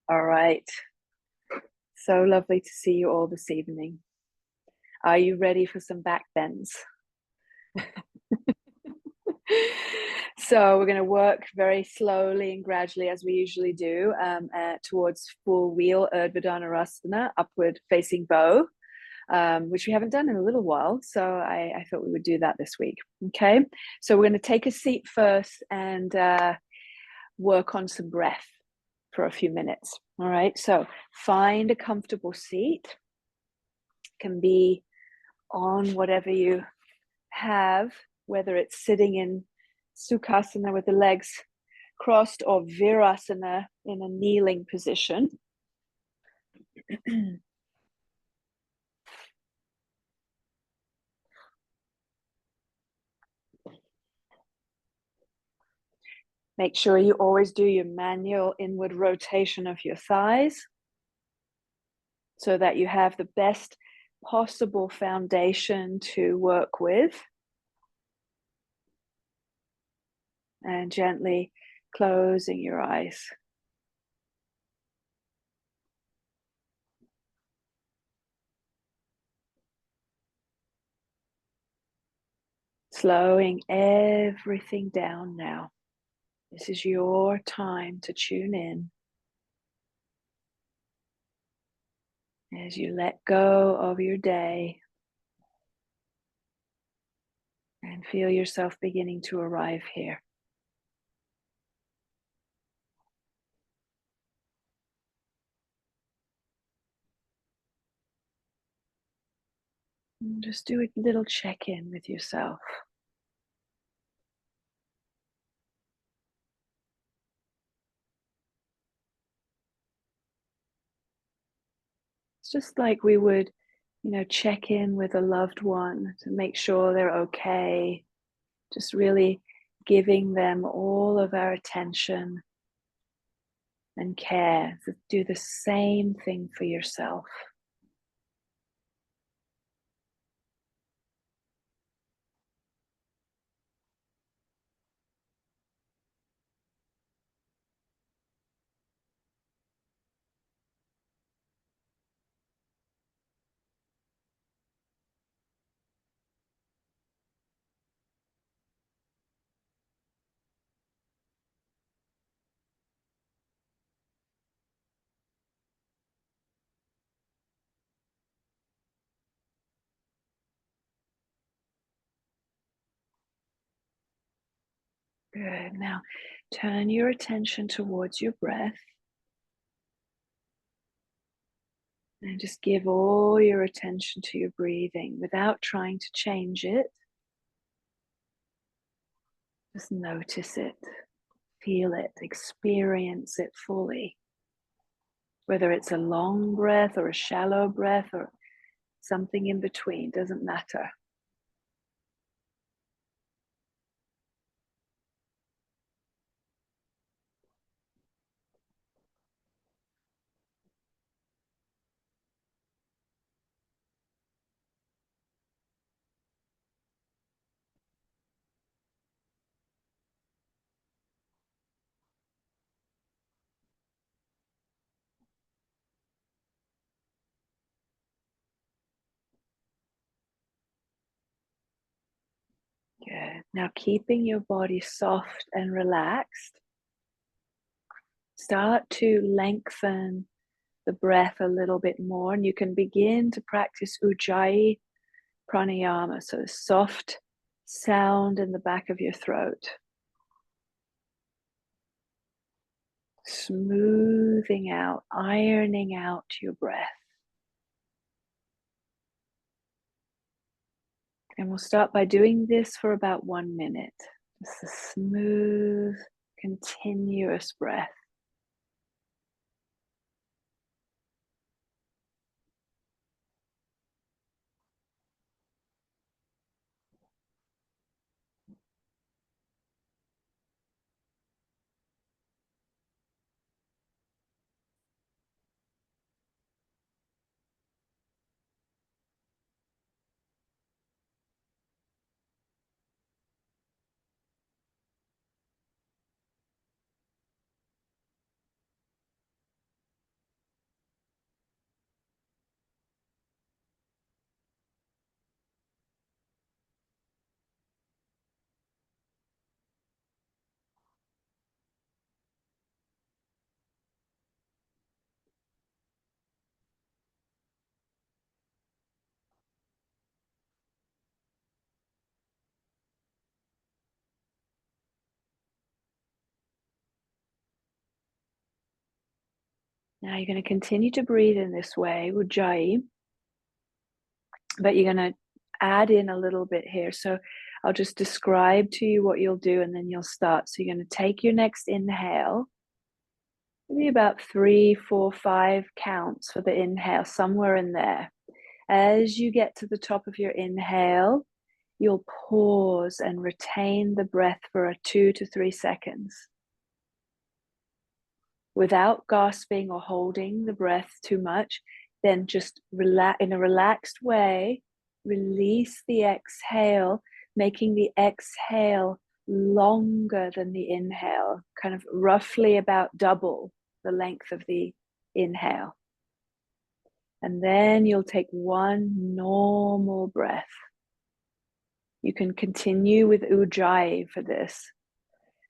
All right. So lovely to see you all this evening. Are you ready for some back bends? So we're going to work very slowly and gradually, as we usually do, towards full wheel Urdhva Dhanurasana, upward facing bow, which we haven't done in a little while. So I thought we would do that this week. Okay. So we're going to take a seat first and work on some breath for a few minutes. All right. So find a comfortable seat. Can be on whatever you have, whether it's sitting in Sukhasana with the legs crossed or Virasana in a kneeling position. Make sure you always do your manual inward rotation of your thighs so that you have the best possible foundation to work with. And gently closing your eyes. Slowing everything down now. This is your time to tune in as you let go of your day and feel yourself beginning to arrive here. And just do a little check-in with yourself. It's just like we would, check in with a loved one to make sure they're okay. Just really giving them all of our attention and care. So do the same thing for yourself. Good. Now turn your attention towards your breath and just give all your attention to your breathing without trying to change it. Just notice it, feel it, experience it fully. Whether it's a long breath or a shallow breath or something in between, doesn't matter. Good. Now keeping your body soft and relaxed, start to lengthen the breath a little bit more, and you can begin to practice Ujjayi pranayama, so a soft sound in the back of your throat. Smoothing out, ironing out your breath. And we'll start by doing this for about 1 minute. Just a smooth, continuous breath. Now you're going to continue to breathe in this way, Ujjayi, but you're going to add in a little bit here. So I'll just describe to you what you'll do and then you'll start. So you're going to take your next inhale, maybe about 3, 4, 5 counts for the inhale, somewhere in there. As you get to the top of your inhale, you'll pause and retain the breath for 2 to 3 seconds. Without gasping or holding the breath too much, then just relax in a relaxed way, release the exhale, making the exhale longer than the inhale, kind of roughly about double the length of the inhale. And then you'll take one normal breath. You can continue with Ujjayi for this.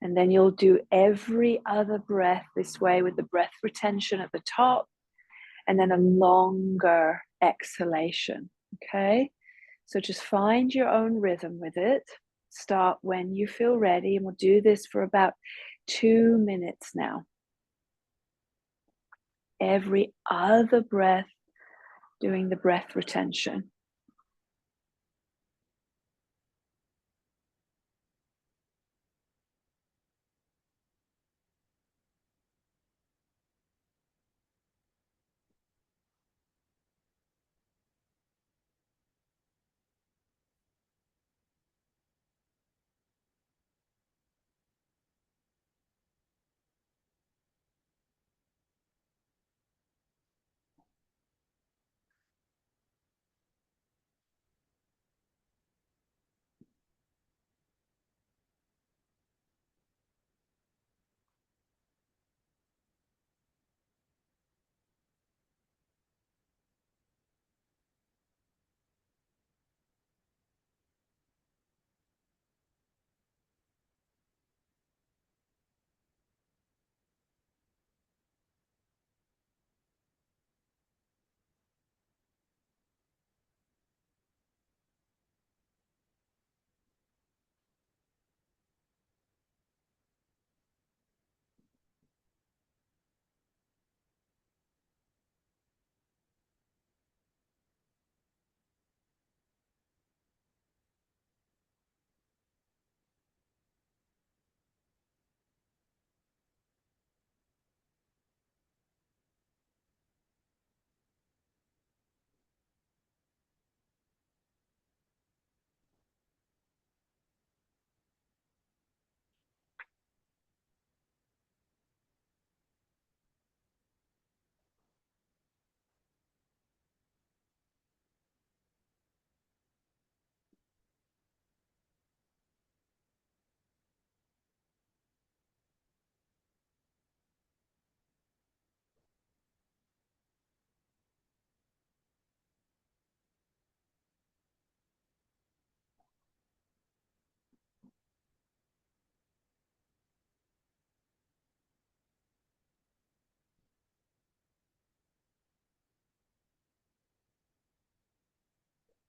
And then you'll do every other breath this way with the breath retention at the top and then a longer exhalation, okay? So just find your own rhythm with it. Start when you feel ready, and we'll do this for about 2 minutes now. Every other breath, doing the breath retention.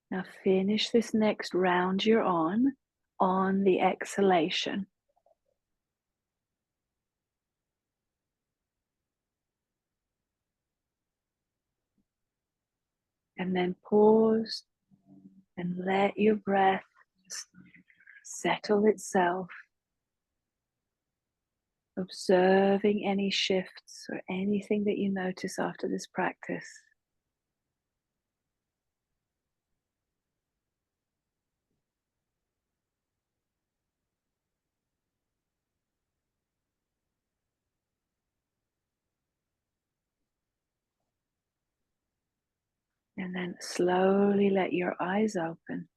Now finish this next round you're on the exhalation. And then pause and let your breath just settle itself, observing any shifts or anything that you notice after this practice. And then slowly let your eyes open.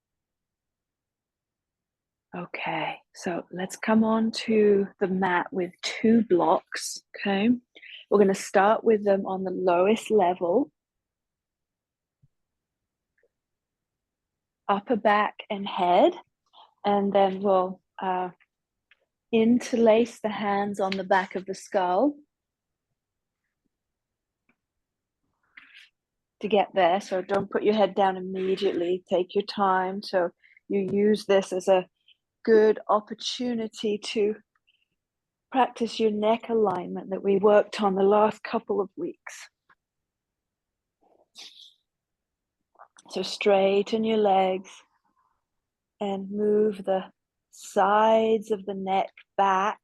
Okay, so let's come on to the mat with 2 blocks, okay? We're going to start with them on the lowest level. Upper back and head. And then we'll interlace the hands on the back of the skull to get there. So don't put your head down immediately. Take your time. So you use this as a good opportunity to practice your neck alignment that we worked on the last couple of weeks. So straighten your legs and move the sides of the neck back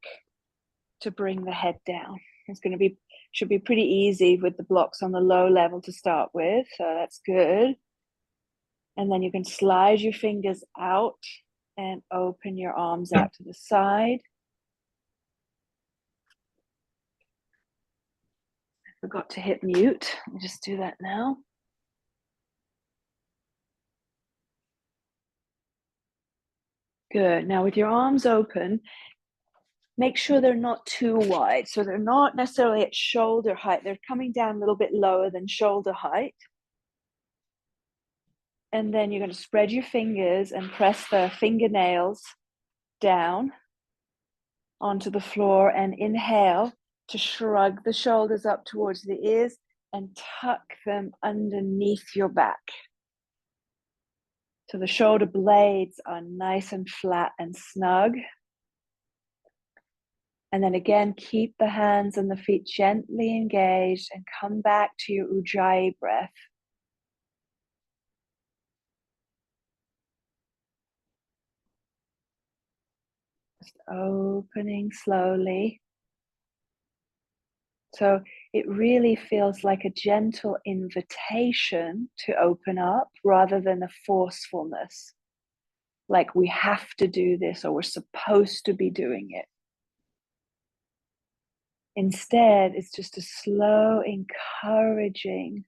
to bring the head down. It's going to be, should be pretty easy with the blocks on the low level to start with. So that's good. And then you can slide your fingers out and open your arms out to the side. I forgot to hit mute. Let me just do that now. Good. Now with your arms open, make sure they're not too wide. So they're not necessarily at shoulder height. They're coming down a little bit lower than shoulder height. And then you're going to spread your fingers and press the fingernails down onto the floor and inhale to shrug the shoulders up towards the ears and tuck them underneath your back. So the shoulder blades are nice and flat and snug. And then again, keep the hands and the feet gently engaged and come back to your Ujjayi breath. Just opening slowly. So it really feels like a gentle invitation to open up rather than a forcefulness. Like we have to do this or we're supposed to be doing it. Instead, it's just a slow encouraging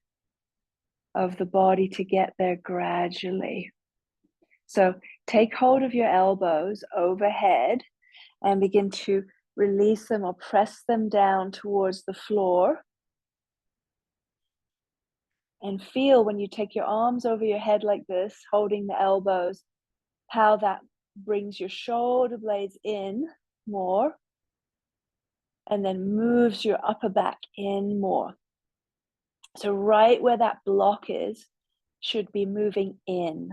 of the body to get there gradually. So take hold of your elbows overhead and begin to release them or press them down towards the floor. And feel when you take your arms over your head like this, holding the elbows, how that brings your shoulder blades in more and then moves your upper back in more. So right where that block is should be moving in.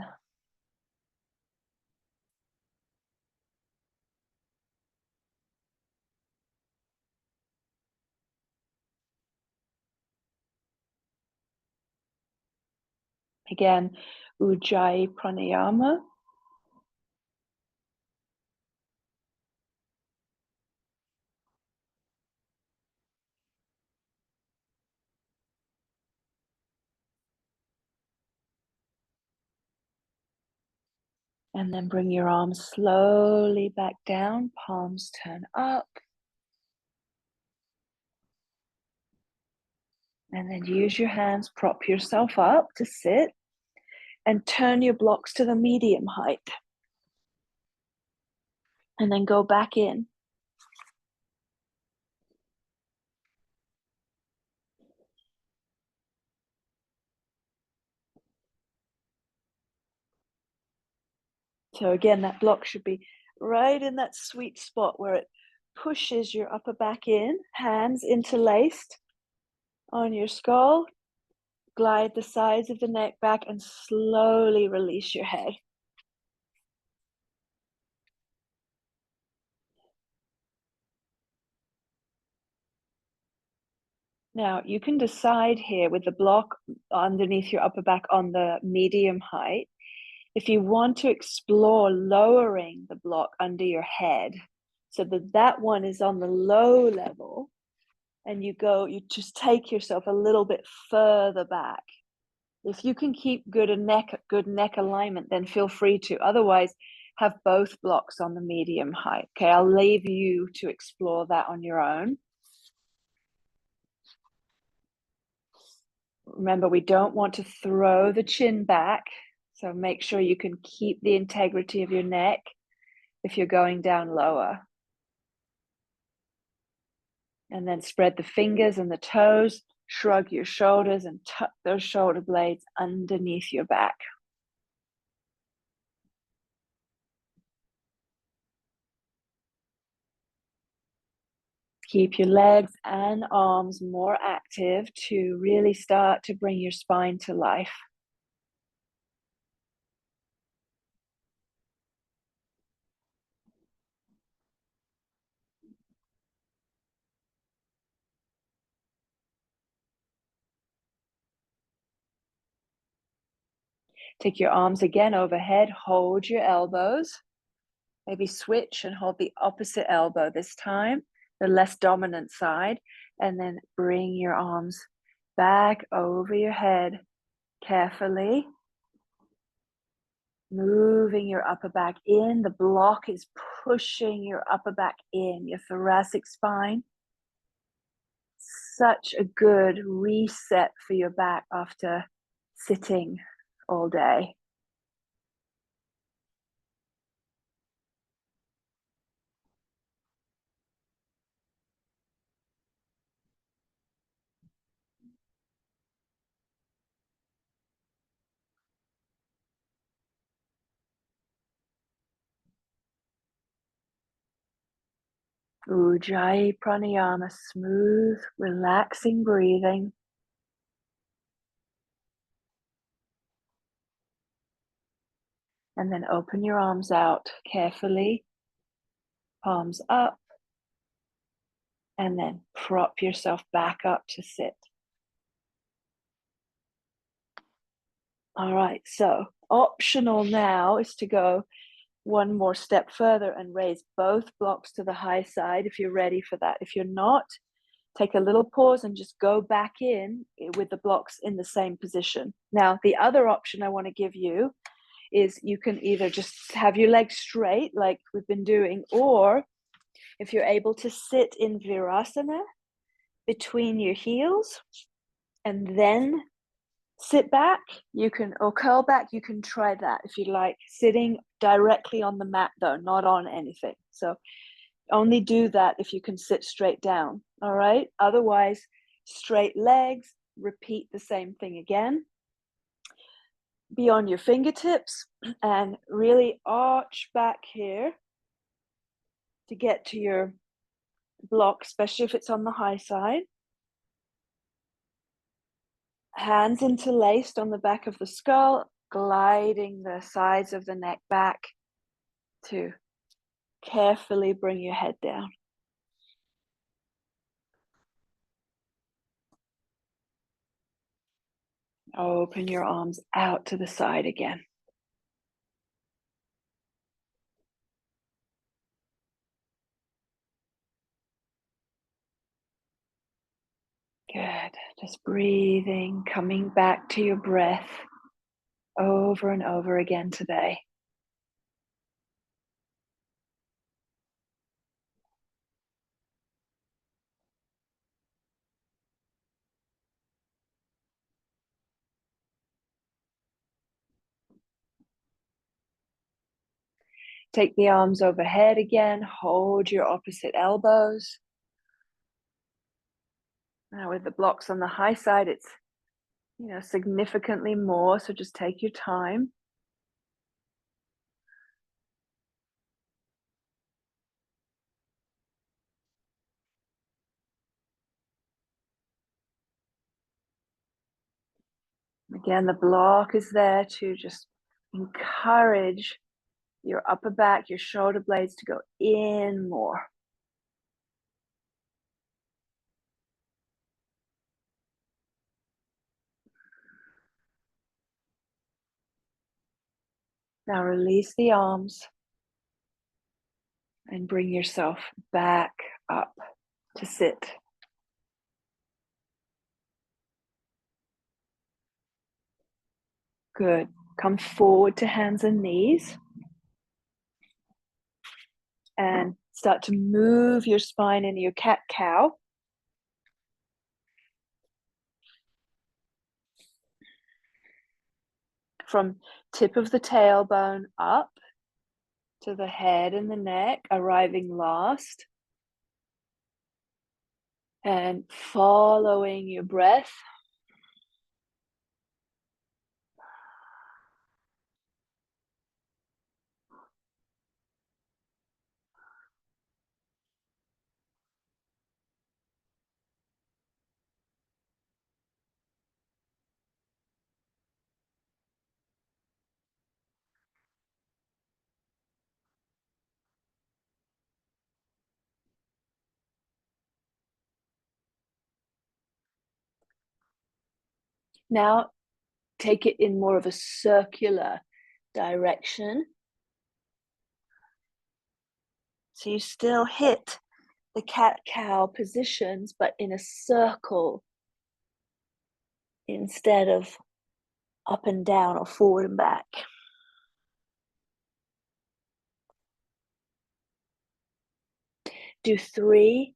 Again, Ujjayi Pranayama. And then bring your arms slowly back down, palms turn up. And then use your hands, prop yourself up to sit and turn your blocks to the medium height. And then go back in. So again, that block should be right in that sweet spot where it pushes your upper back in, hands interlaced on your skull. Glide the sides of the neck back and slowly release your head. Now, you can decide here with the block underneath your upper back on the medium height, if you want to explore lowering the block under your head so that that one is on the low level and you just take yourself a little bit further back. If you can keep good neck alignment, then feel free to. Otherwise, have both blocks on the medium height. Okay, I'll leave you to explore that on your own. Remember, we don't want to throw the chin back. So make sure you can keep the integrity of your neck if you're going down lower. And then spread the fingers and the toes, shrug your shoulders and tuck those shoulder blades underneath your back. Keep your legs and arms more active to really start to bring your spine to life. Take your arms again overhead, hold your elbows. Maybe switch and hold the opposite elbow this time, the less dominant side, and then bring your arms back over your head carefully. Moving your upper back in. The block is pushing your upper back in, your thoracic spine. Such a good reset for your back after sitting all day. Ujjayi pranayama, smooth, relaxing breathing. And then open your arms out carefully, palms up, and then prop yourself back up to sit. All right, so optional now is to go one more step further and raise both blocks to the high side if you're ready for that. If you're not, take a little pause and just go back in with the blocks in the same position. Now, the other option I want to give you is you can either just have your legs straight like we've been doing, or if you're able to sit in virasana between your heels and then sit back, you can, or curl back, you can try that if you like, sitting directly on the mat though, not on anything. So only do that if you can sit straight down. All right, otherwise straight legs, repeat the same thing again. Be on your fingertips and really arch back here to get to your block, especially if it's on the high side. Hands interlaced on the back of the skull, gliding the sides of the neck back to carefully bring your head down. Open your arms out to the side again. Good. Just breathing, coming back to your breath over and over again today. Take the arms overhead again, hold your opposite elbows. Now with the blocks on the high side, it's, significantly more, so just take your time. Again, the block is there to just encourage your upper back, your shoulder blades to go in more. Now release the arms and bring yourself back up to sit. Good. Come forward to hands and knees and start to move your spine into your cat-cow. From tip of the tailbone up to the head and the neck, arriving last. And following your breath. Now, take it in more of a circular direction. So you still hit the cat-cow positions, but in a circle instead of up and down or forward and back. Do 3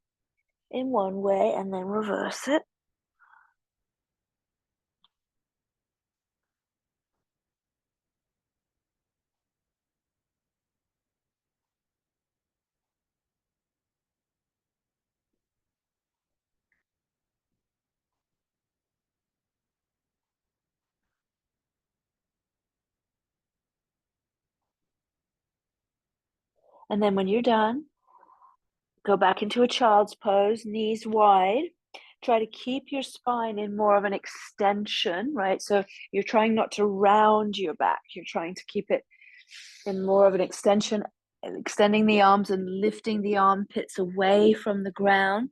in one way and then reverse it. And then when you're done, go back into a child's pose, knees wide. Try to keep your spine in more of an extension, right? So you're trying not to round your back. You're trying to keep it in more of an extension, extending the arms and lifting the armpits away from the ground.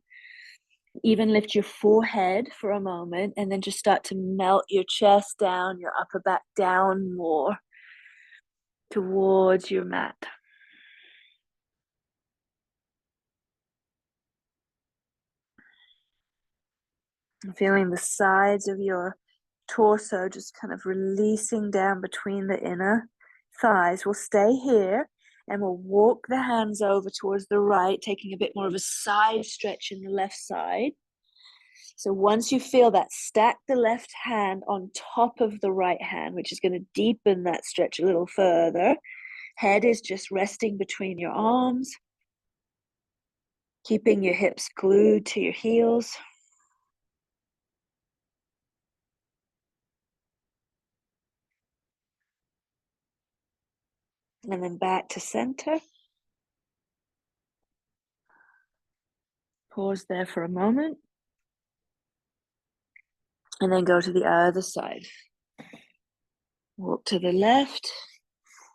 Even lift your forehead for a moment and then just start to melt your chest down, your upper back down more towards your mat. Feeling the sides of your torso just kind of releasing down between the inner thighs. We'll stay here and we'll walk the hands over towards the right, taking a bit more of a side stretch in the left side. So once you feel that, stack the left hand on top of the right hand, which is going to deepen that stretch a little further. Head is just resting between your arms, keeping your hips glued to your heels. And then back to center. Pause there for a moment. And then go to the other side. Walk to the left.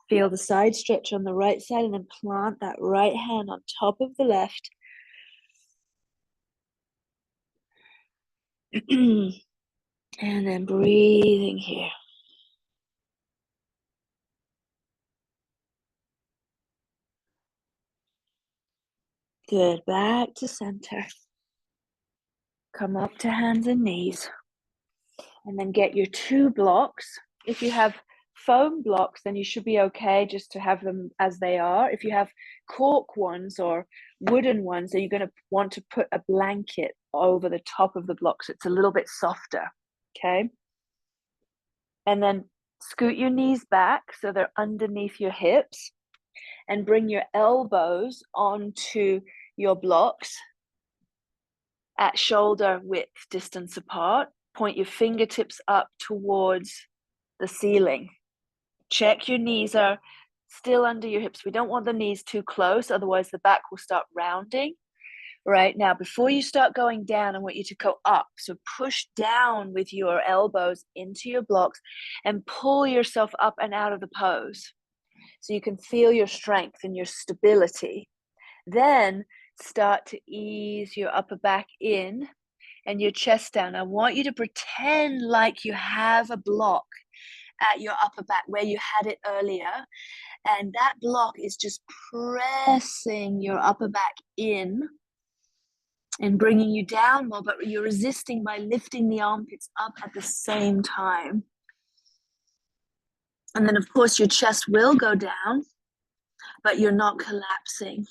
Feel the side stretch on the right side and then plant that right hand on top of the left. And then breathing here. Good. Back to center. Come up to hands and knees. And then get your 2 blocks. If you have foam blocks, then you should be okay just to have them as they are. If you have cork ones or wooden ones, then you're going to want to put a blanket over the top of the blocks. It's a little bit softer, okay? And then scoot your knees back so they're underneath your hips and bring your elbows onto your blocks at shoulder width distance apart. Point your fingertips up towards the ceiling. Check your knees are still under your hips. We don't want the knees too close, otherwise the back will start rounding. Right now, before you start going down, I want you to go up. So push down with your elbows into your blocks and pull yourself up and out of the pose so you can feel your strength and your stability. Then start to ease your upper back in and your chest down. I want you to pretend like you have a block at your upper back where you had it earlier. And that block is just pressing your upper back in and bringing you down more, but you're resisting by lifting the armpits up at the same time. And then, of course, your chest will go down, but you're not collapsing.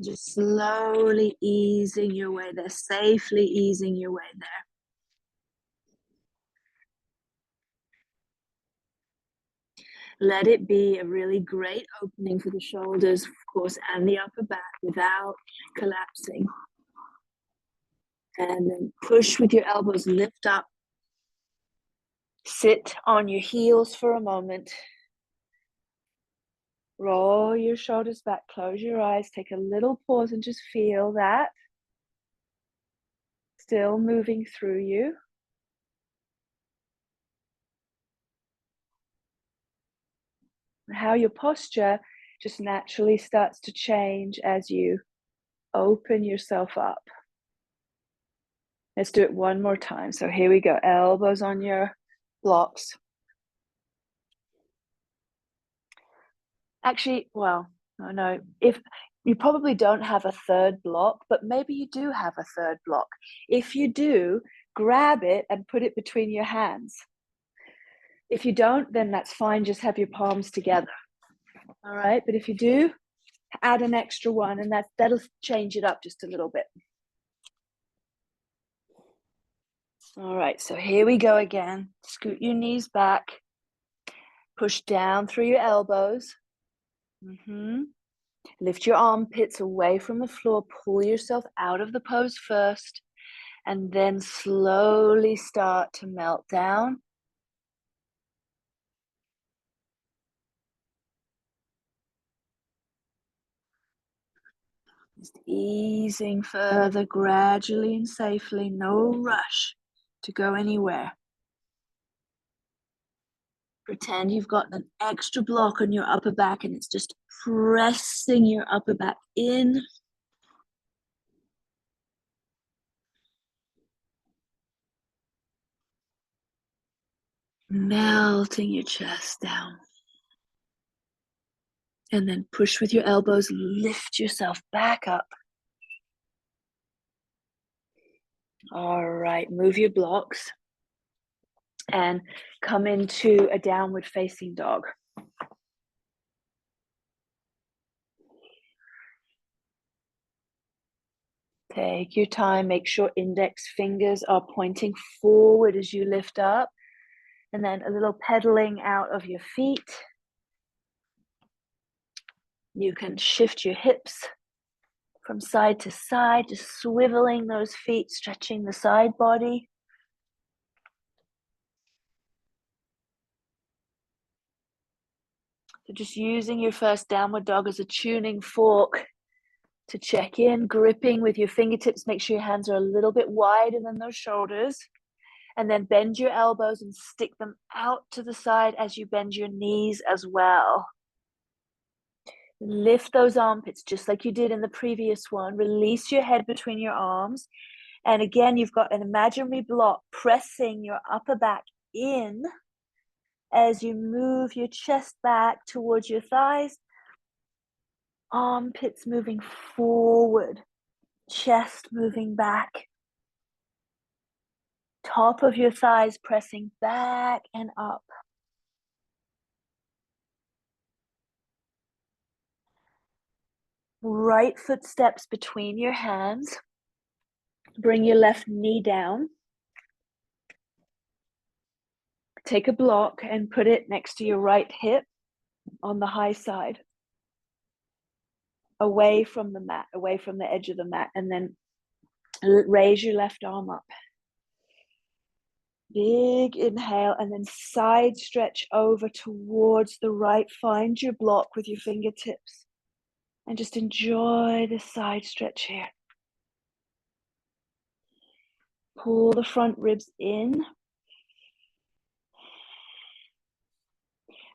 Just slowly easing your way there, safely easing your way there. Let it be a really great opening for the shoulders, of course, and the upper back without collapsing. And then push with your elbows, lift up. Sit on your heels for a moment. Roll your shoulders back, close your eyes, take a little pause and just feel that. Still moving through you. How your posture just naturally starts to change as you open yourself up. Let's do it one more time. So here we go. Elbows on your blocks. Actually, well, no. If you probably don't have a third block, but maybe you do have a third block. If you do, grab it and put it between your hands. If you don't, then that's fine. Just have your palms together. All right. But if you do, add an extra one, and that'll change it up just a little bit. All right. So here we go again. Scoot your knees back. Push down through your elbows. Lift your armpits away from the floor. Pull yourself out of the pose first, and then slowly start to melt down. Just easing further, gradually and safely. No rush to go anywhere. Pretend you've got an extra block on your upper back, and it's just pressing your upper back in. Melting your chest down. And then push with your elbows, lift yourself back up. All right, move your blocks and come into a downward facing dog. Take your time, make sure index fingers are pointing forward as you lift up, and then a little pedaling out of your feet. You can shift your hips from side to side, just swiveling those feet, stretching the side body. So just using your first downward dog as a tuning fork to check in, gripping with your fingertips. Make sure your hands are a little bit wider than those shoulders. And then bend your elbows and stick them out to the side as you bend your knees as well. Lift those armpits just like you did in the previous one. Release your head between your arms. And again, you've got an imaginary block pressing your upper back in as you move your chest back towards your thighs. Armpits moving forward, chest moving back. Top of your thighs pressing back and up. Right foot steps between your hands. Bring your left knee down. Take a block and put it next to your right hip on the high side. Away from the mat, away from the edge of the mat, and then raise your left arm up. Big inhale, and then side stretch over towards the right. Find your block with your fingertips and just enjoy the side stretch here. Pull the front ribs in.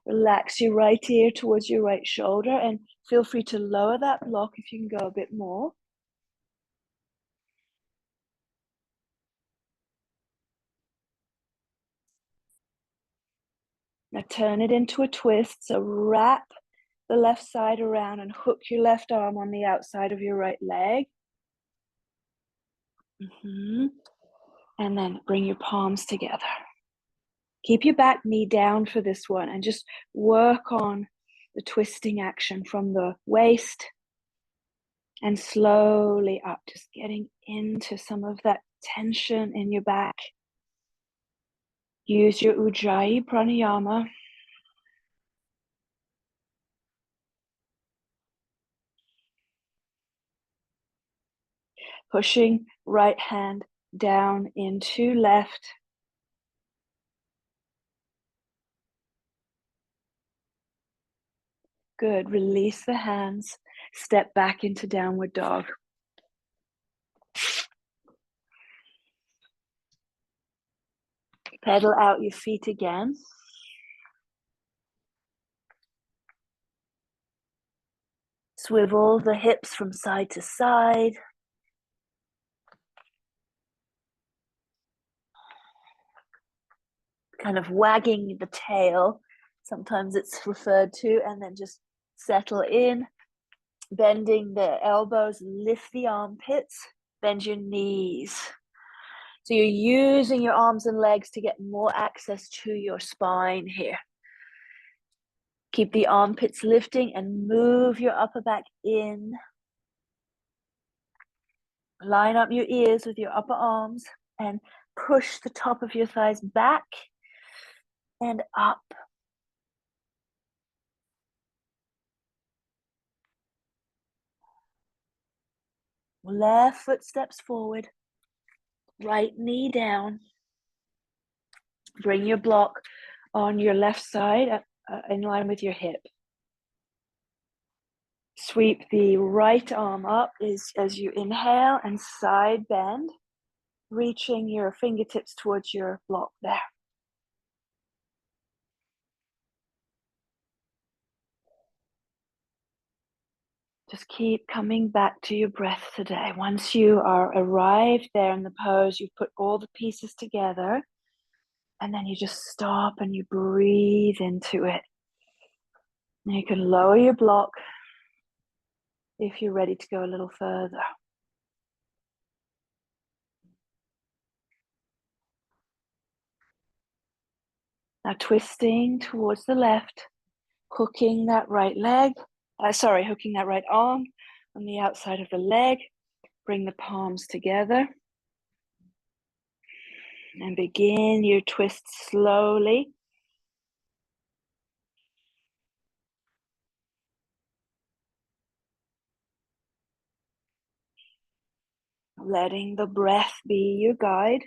Relax your right ear towards your right shoulder, and feel free to lower that block if you can go a bit more. Now turn it into a twist. So wrap the left side around and hook your left arm on the outside of your right leg. And then bring your palms together. Keep your back knee down for this one and just work on the twisting action from the waist and slowly up, just getting into some of that tension in your back. Use your Ujjayi pranayama. Pushing right hand down into left. Good. Release the hands. Step back into downward dog. Pedal out your feet again. Swivel the hips from side to side. kind of wagging the tail. Sometimes it's referred to, and then just settle in, bending the elbows, lift the armpits, bend your knees. So you're using your arms and legs to get more access to your spine here. Keep the armpits lifting and move your upper back in. Line up your ears with your upper arms and push the top of your thighs back and up. Left foot steps forward, right knee down. Bring your block on your left side in line with your hip. Sweep the right arm up as you inhale and side bend, reaching your fingertips towards your block there. Just keep coming back to your breath today. Once you are arrived there in the pose, you've put all the pieces together, and then you just stop and you breathe into it. And you can lower your block if you're ready to go a little further. Now twisting towards the left, hooking that right leg, hooking that right arm on the outside of the leg. Bring the palms together and begin your twist slowly. Letting the breath be your guide.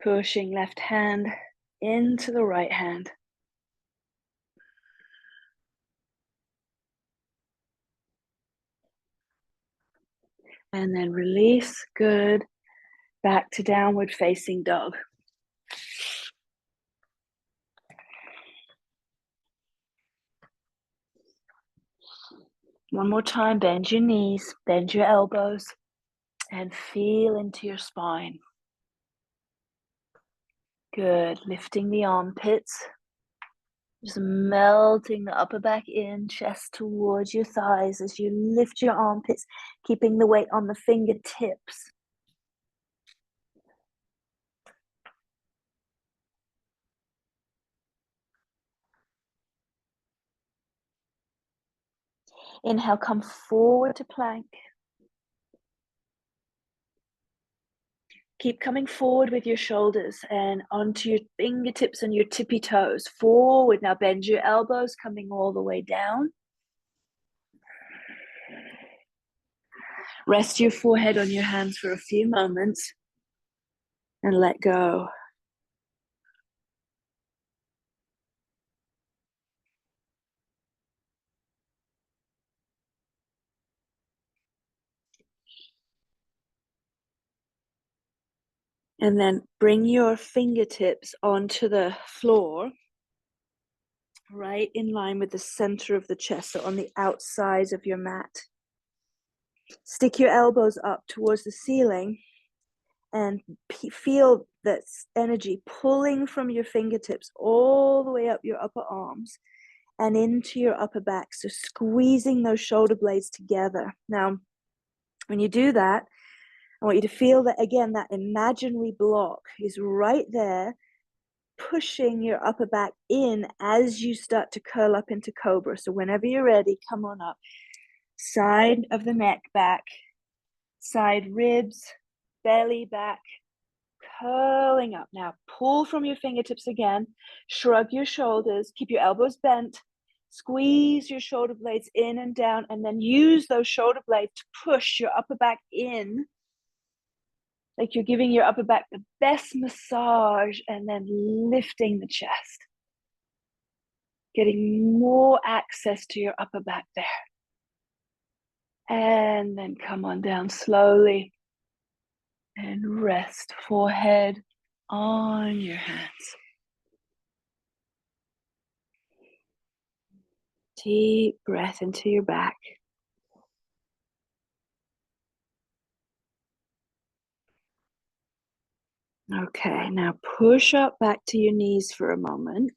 Pushing left hand into the right hand. And then release, good. Back to downward facing dog. One more time, bend your knees, bend your elbows, and feel into your spine. Good, lifting the armpits. Just melting the upper back in, chest towards your thighs as you lift your armpits, keeping the weight on the fingertips. Inhale, come forward to plank. Keep coming forward with your shoulders and onto your fingertips and your tippy toes. Forward, now bend your elbows, coming all the way down. Rest your forehead on your hands for a few moments and let go. And then bring your fingertips onto the floor, right in line with the center of the chest, so on the outside of your mat. Stick your elbows up towards the ceiling and feel that energy pulling from your fingertips all the way up your upper arms and into your upper back. So squeezing those shoulder blades together. Now, when you do that, I want you to feel that, again, that imaginary block is right there, pushing your upper back in as you start to curl up into cobra. So whenever you're ready, come on up. Side of the neck back, side ribs, belly back, curling up. Now pull from your fingertips again, shrug your shoulders, keep your elbows bent, squeeze your shoulder blades in and down, and then use those shoulder blades to push your upper back in, like you're giving your upper back the best massage, and then lifting the chest, getting more access to your upper back there. And then come on down slowly and rest forehead on your hands. Deep breath into your back. Okay, now push up back to your knees for a moment.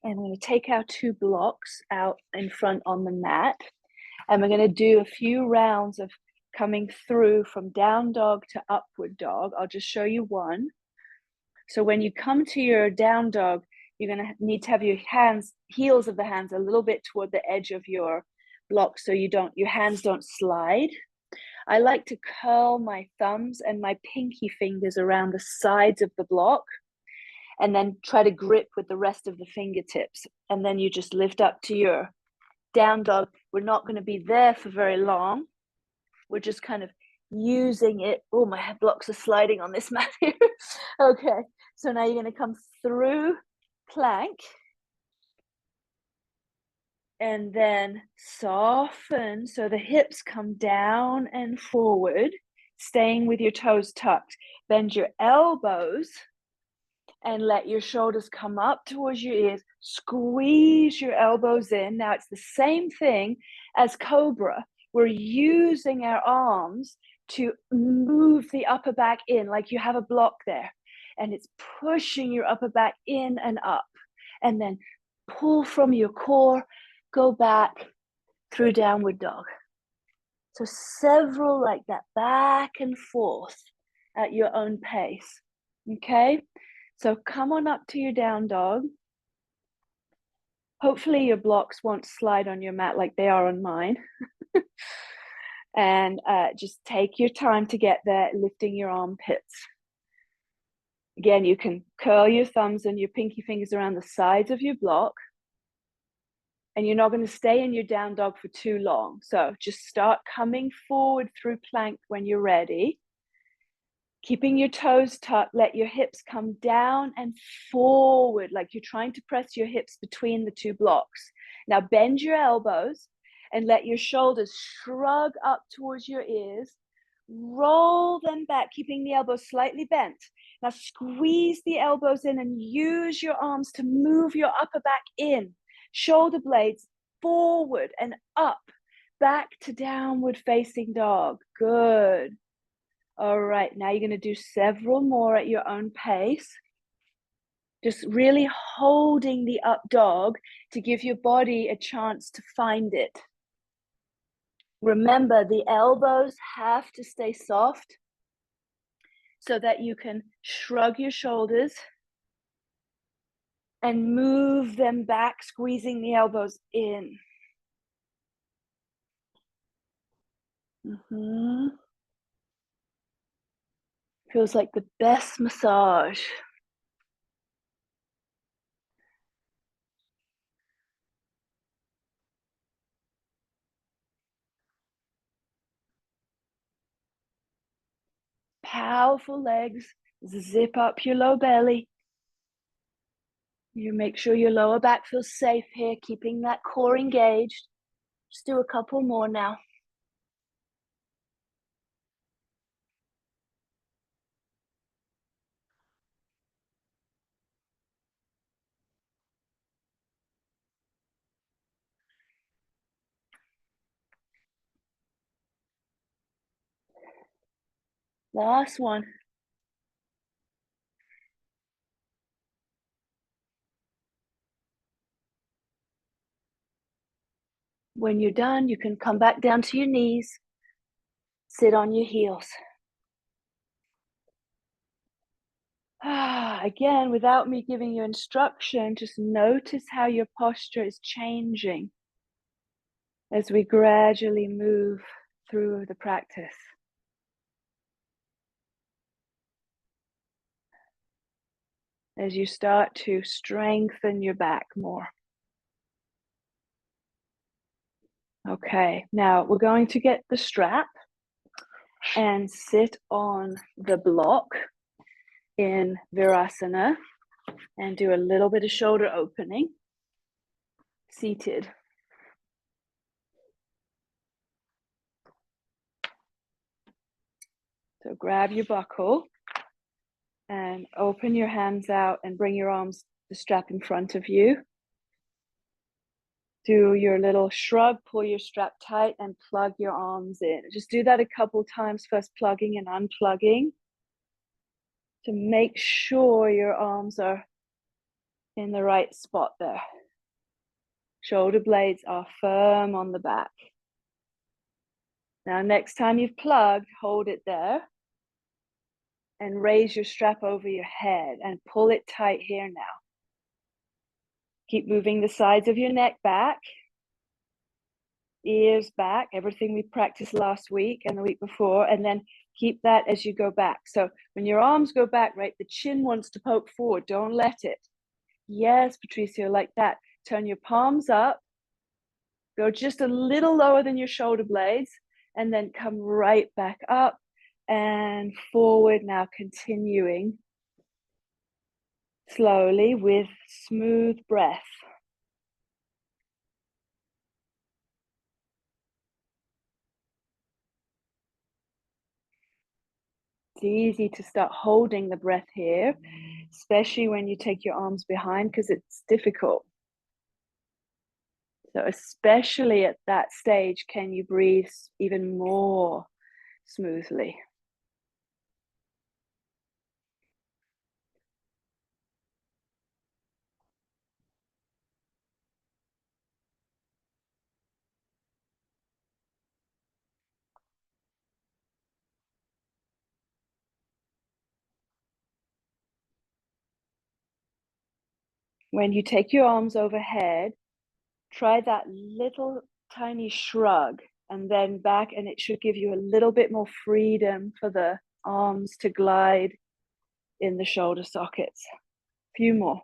And we're going to take our 2 blocks out in front on the mat. And we're going to do a few rounds of coming through from down dog to upward dog. I'll just show you one. So when you come to your down dog, you're going to need to have your heels of the hands a little bit toward the edge of your block so your hands don't slide. I like to curl my thumbs and my pinky fingers around the sides of the block and then try to grip with the rest of the fingertips. And then you just lift up to your down dog. We're not going to be there for very long. We're just kind of using it. Oh, my blocks are sliding on this mat here. Okay, so now you're going to come through plank. And then soften so the hips come down and forward, staying with your toes tucked. Bend your elbows and let your shoulders come up towards your ears. Squeeze your elbows in. Now it's the same thing as cobra. We're using our arms to move the upper back in, like you have a block there. And it's pushing your upper back in and up. And then pull from your core, go back through downward dog. So several like that, back and forth at your own pace. Okay? So come on up to your down dog. Hopefully your blocks won't slide on your mat like they are on mine. And just take your time to get there, lifting your armpits. Again, you can curl your thumbs and your pinky fingers around the sides of your block. And you're not going to stay in your down dog for too long. So just start coming forward through plank when you're ready. Keeping your toes tucked, let your hips come down and forward, like you're trying to press your hips between the 2 blocks. Now bend your elbows and let your shoulders shrug up towards your ears. Roll them back, keeping the elbows slightly bent. Now squeeze the elbows in and use your arms to move your upper back in. Shoulder blades forward and up, back to downward facing dog. Good. All right, now you're going to do several more at your own pace. Just really holding the up dog to give your body a chance to find it. Remember, the elbows have to stay soft so that you can shrug your shoulders and move them back, squeezing the elbows in. Feels like the best massage. Powerful legs. Zip up your low belly. You make sure your lower back feels safe here, keeping that core engaged. Just do a couple more now. Last one. When you're done, you can come back down to your knees. Sit on your heels. Again, without me giving you instruction, just notice how your posture is changing as we gradually move through the practice. As you start to strengthen your back more. Okay, now we're going to get the strap and sit on the block in Virasana and do a little bit of shoulder opening, seated. So grab your buckle and open your hands out and bring your arms, the strap in front of you. Do your little shrug, pull your strap tight and plug your arms in. Just do that a couple times, first plugging and unplugging. to make sure your arms are in the right spot there. Shoulder blades are firm on the back. Now, next time you've plugged, hold it there and raise your strap over your head and pull it tight here now. Keep moving the sides of your neck back, ears back, everything we practiced last week and the week before, and then keep that as you go back. So when your arms go back, right, the chin wants to poke forward. Don't let it. Yes, Patricia, like that. Turn your palms up. Go just a little lower than your shoulder blades, and then come right back up and forward. Now continuing slowly with smooth breath. It's easy to start holding the breath here, especially when you take your arms behind, because it's difficult. So especially at that stage, can you breathe even more smoothly? When you take your arms overhead, try that little tiny shrug and then back, and it should give you a little bit more freedom for the arms to glide in the shoulder sockets. A few more.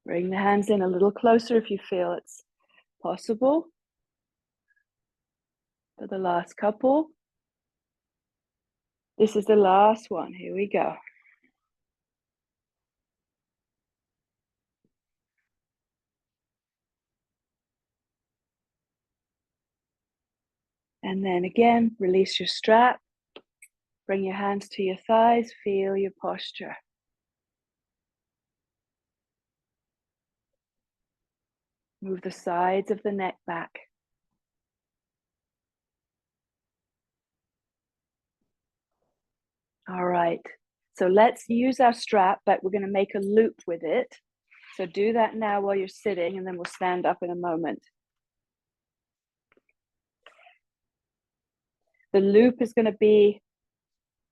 Bring the hands in a little closer if you feel it's possible. For the last couple. This is the last one. Here we go. And then again, release your strap. Bring your hands to your thighs. Feel your posture. Move the sides of the neck back. All right. So let's use our strap, but we're going to make a loop with it. So do that now while you're sitting, and then we'll stand up in a moment. The loop is going to be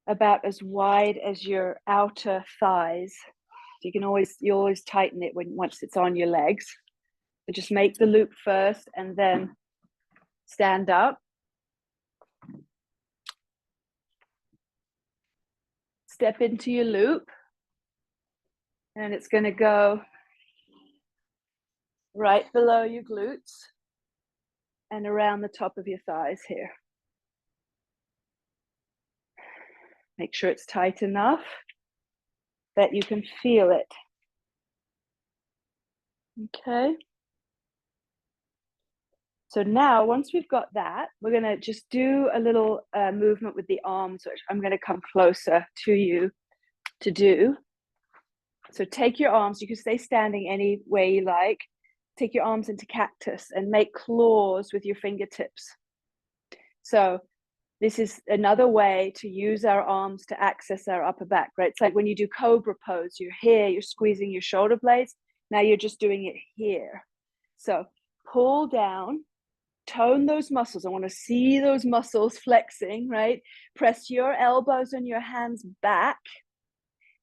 about as wide as your outer thighs. You always tighten it once it's on your legs. So just make the loop first and then stand up. Step into your loop, and it's going to go right below your glutes and around the top of your thighs here. Make sure it's tight enough that you can feel it. Okay. So now, once we've got that, we're going to just do a little movement with the arms, which I'm going to come closer to you to do. So take your arms, you can stay standing any way you like. Take your arms into cactus and make claws with your fingertips. So this is another way to use our arms to access our upper back, right? It's like when you do cobra pose, you're here, you're squeezing your shoulder blades. Now you're just doing it here. So pull down, tone those muscles. I want to see those muscles flexing, right? Press your elbows and your hands back.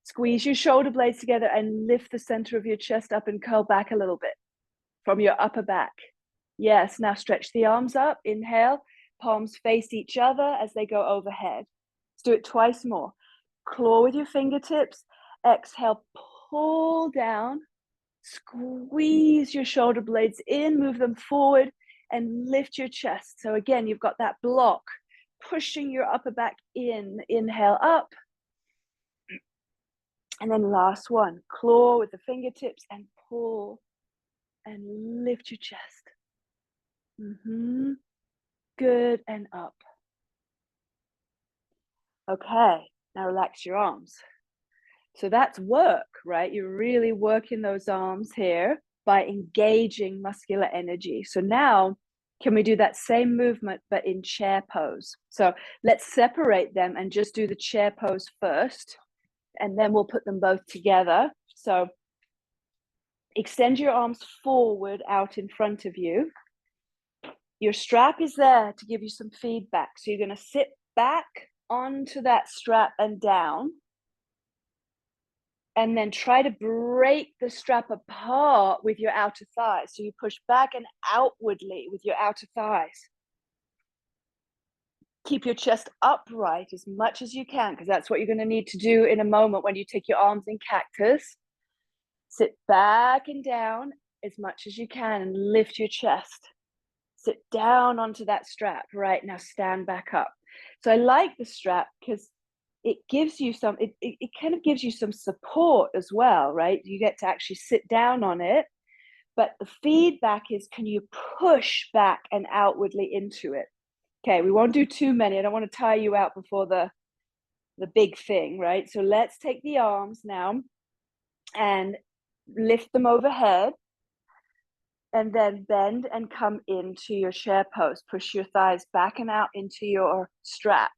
Squeeze your shoulder blades together and lift the center of your chest up and curl back a little bit from your upper back. Yes, now stretch the arms up. Inhale, palms face each other as they go overhead. Let's do it twice more. Claw with your fingertips. Exhale, pull down. Squeeze your shoulder blades in, move them forward, and lift your chest. So again, you've got that block, pushing your upper back in. Inhale up. And then last one, claw with the fingertips and pull and lift your chest. Good, and up. Okay, now relax your arms. So that's work, right? You're really working those arms here by engaging muscular energy. So now, can we do that same movement, but in chair pose? So let's separate them and just do the chair pose first, and then we'll put them both together. So extend your arms forward out in front of you. Your strap is there to give you some feedback. So you're going to sit back onto that strap and down. And then try to break the strap apart with your outer thighs. So you push back and outwardly with your outer thighs. Keep your chest upright as much as you can, because that's what you're going to need to do in a moment when you take your arms in cactus. Sit back and down as much as you can and lift your chest. Sit down onto that strap. Right, now stand back up. So I like the strap because it gives you some, it kind of gives you some support as well, right? You get to actually sit down on it, but the feedback is, can you push back and outwardly into it? Okay, we won't do too many. I don't want to tire you out before the big thing, right? So let's take the arms now and lift them overhead, and then bend and come into your chair pose. Push your thighs back and out into your strap.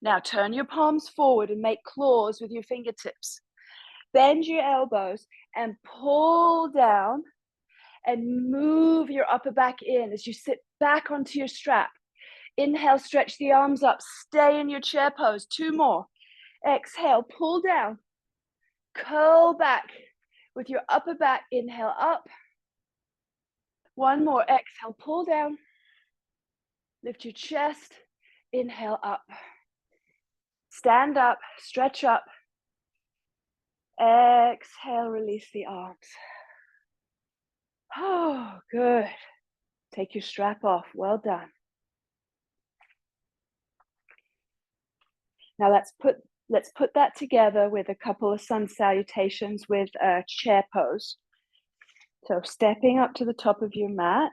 Now turn your palms forward and make claws with your fingertips. Bend your elbows and pull down and move your upper back in as you sit back onto your strap. Inhale, stretch the arms up. Stay in your chair pose. 2 more. Exhale, pull down. Curl back with your upper back. Inhale up. 1 more. Exhale, pull down. Lift your chest. Inhale up. Stand up, stretch up. Exhale, release the arms. Oh, good. Take your strap off. Well done. Now let's put that together with a couple of sun salutations with a chair pose. So stepping up to the top of your mat.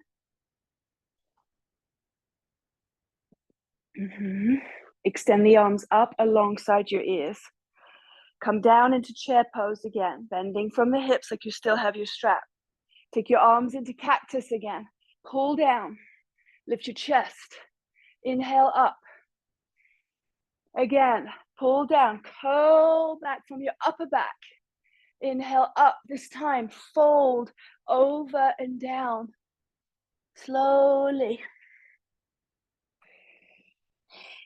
Extend the arms up alongside your ears. Come down into chair pose again, bending from the hips like you still have your strap. Take your arms into cactus again. Pull down. Lift your chest. Inhale up. Again, pull down. Curl back from your upper back. Inhale up. This time, fold over and down. Slowly.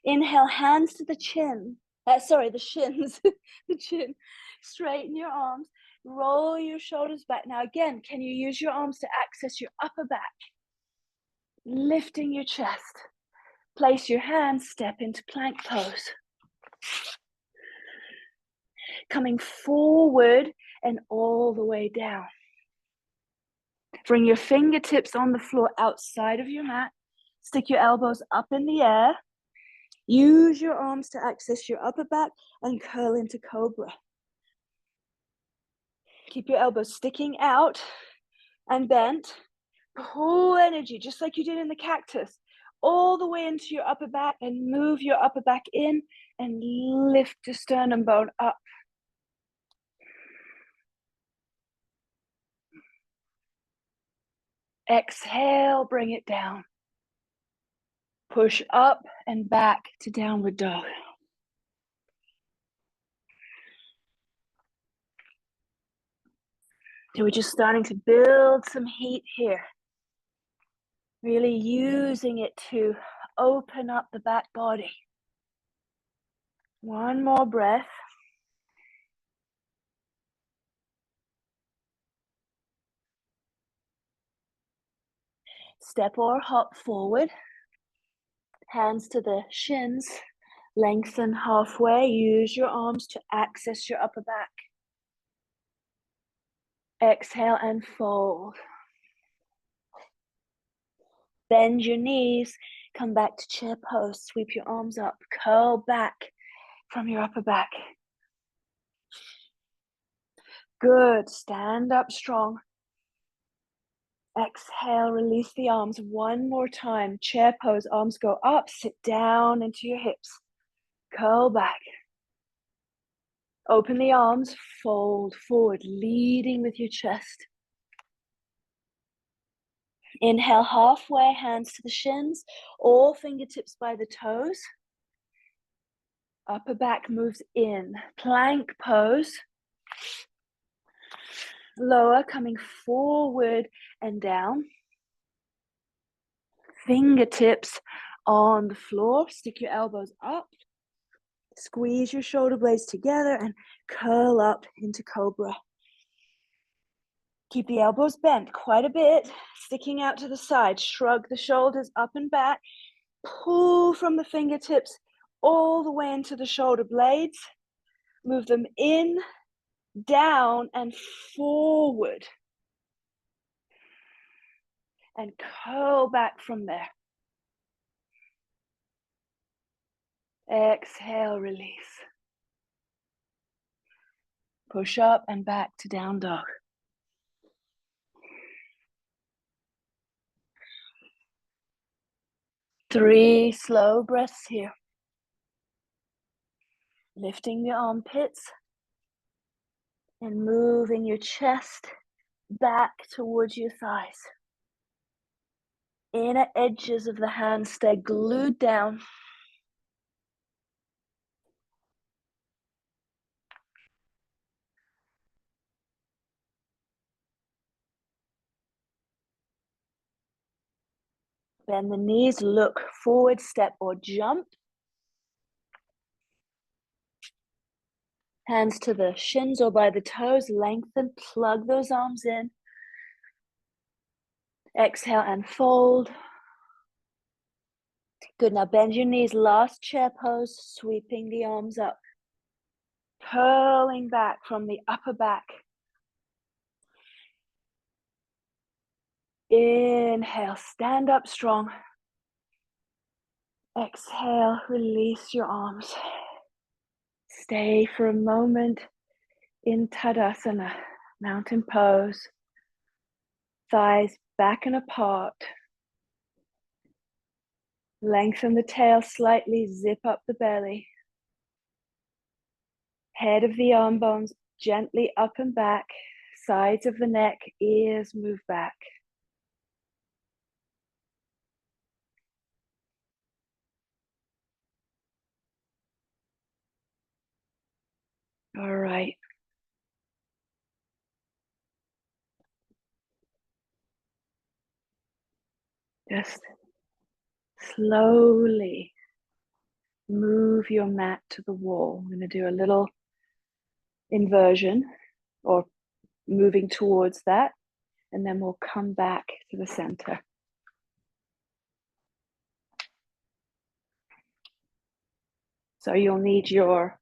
Inhale, hands to the chin. The shins. The chin. Straighten your arms. Roll your shoulders back. Now again, can you use your arms to access your upper back? Lifting your chest. Place your hands, step into plank pose. Coming forward and all the way down. Bring your fingertips on the floor outside of your mat. Stick your elbows up in the air. Use your arms to access your upper back and curl into cobra. Keep your elbows sticking out and bent. Pull energy, just like you did in the cactus, all the way into your upper back, and move your upper back in and lift your sternum bone up. Exhale, bring it down. Push up and back to downward dog. So we're just starting to build some heat here. Really using it to open up the back body. 1 more breath. Step or hop forward. Hands to the shins. Lengthen halfway. Use your arms to access your upper back. Exhale and fold. Bend your knees. Come back to chair pose. Sweep your arms up. Curl back from your upper back. Good. Stand up strong. Exhale, release the arms one more time. Chair pose, arms go up, sit down into your hips. Curl back. Open the arms, fold forward, leading with your chest. Inhale halfway, hands to the shins, all fingertips by the toes. Upper back moves in, plank pose. Lower, coming forward and down. Fingertips on the floor, stick your elbows up. Squeeze your shoulder blades together and curl up into cobra. Keep the elbows bent quite a bit, sticking out to the side. Shrug the shoulders up and back. Pull from the fingertips all the way into the shoulder blades. Move them in, down, and forward. And curl back from there. Exhale, release. Push up and back to down dog. Three slow breaths here. Lifting your armpits and moving your chest back towards your thighs. Inner edges of the hands stay glued down. Bend the knees, look forward, step or jump. Hands to the shins or by the toes, lengthen, plug those arms in. Exhale and fold. Good, now bend your knees, last chair pose, sweeping the arms up. Curling back from the upper back. Inhale, stand up strong. Exhale, release your arms. Stay for a moment in Tadasana, mountain pose. Thighs back and apart. Lengthen the tail slightly, zip up the belly. Head of the arm bones gently up and back. Sides of the neck, ears move back. All right. Just slowly move your mat to the wall. I'm going to do a little inversion or moving towards that, and then we'll come back to the center. So you'll need your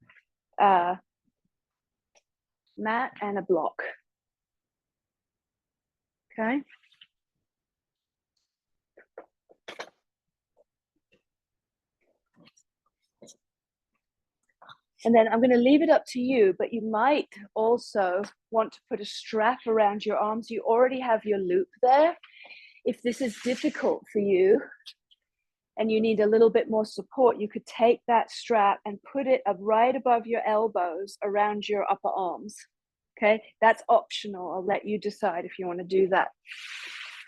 mat and a block. Okay. And then I'm going to leave it up to you, but you might also want to put a strap around your arms. You already have your loop there. If this is difficult for you and you need a little bit more support, you could take that strap and put it up right above your elbows around your upper arms. Okay, that's optional. I'll let you decide if you want to do that.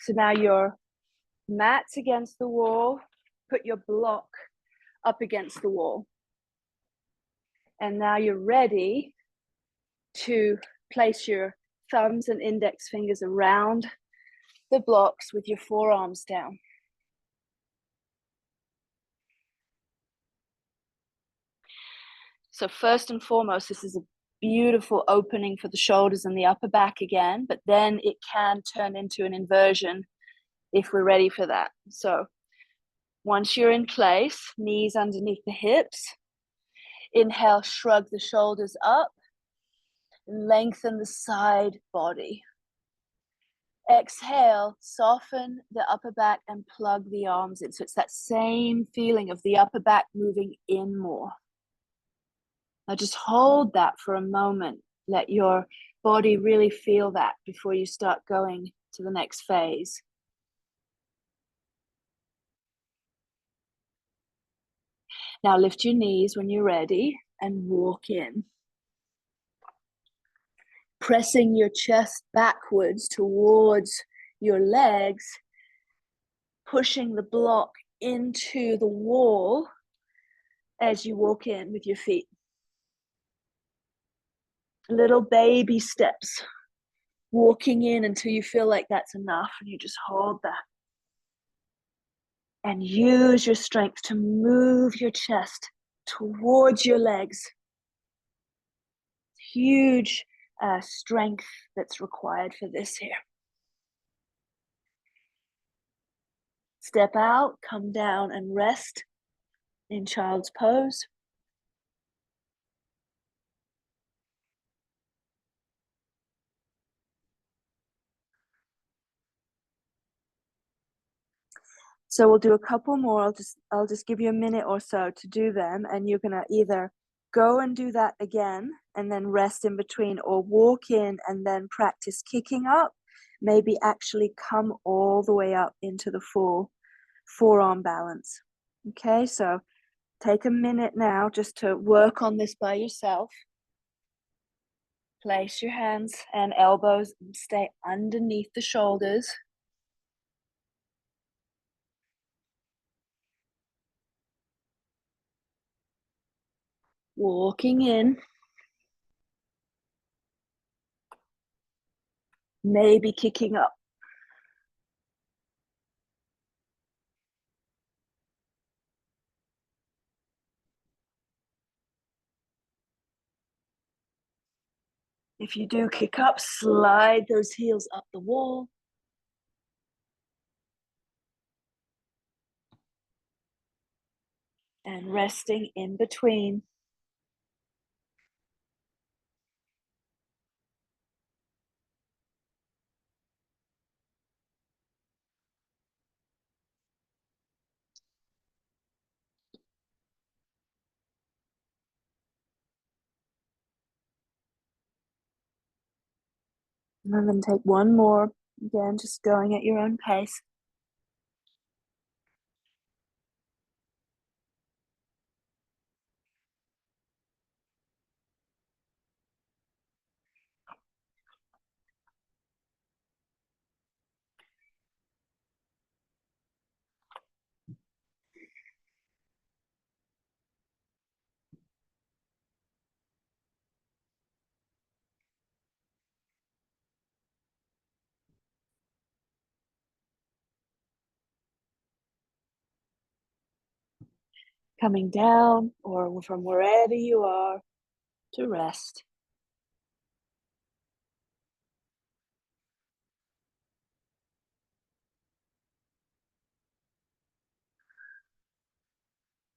So now your mat's against the wall, put your block up against the wall. And now you're ready to place your thumbs and index fingers around the blocks with your forearms down. So first and foremost, this is a beautiful opening for the shoulders and the upper back again, but then it can turn into an inversion if we're ready for that. So once you're in place, knees underneath the hips. Inhale, shrug the shoulders up, lengthen the side body. Exhale, soften the upper back and plug the arms in. So it's that same feeling of the upper back moving in more. Now just hold that for a moment. Let your body really feel that before you start going to the next phase. Now lift your knees when you're ready and walk in. Pressing your chest backwards towards your legs, pushing the block into the wall as you walk in with your feet. Little baby steps, walking in until you feel like that's enough, and you just hold that. And use your strength to move your chest towards your legs. Huge strength that's required for this here. Step out, come down and rest in child's pose. So we'll do a couple more. I'll just give you a minute or so to do them, and you're gonna either go and do that again and then rest in between, or walk in and then practice kicking up. Maybe actually come all the way up into the full forearm balance. Okay, so take a minute now just to work on this by yourself. Place your hands and elbows and stay underneath the shoulders. Walking in. Maybe kicking up. If you do kick up, slide those heels up the wall. And resting in between. And then take one more. Again, just going at your own pace. Coming down or from wherever you are to rest.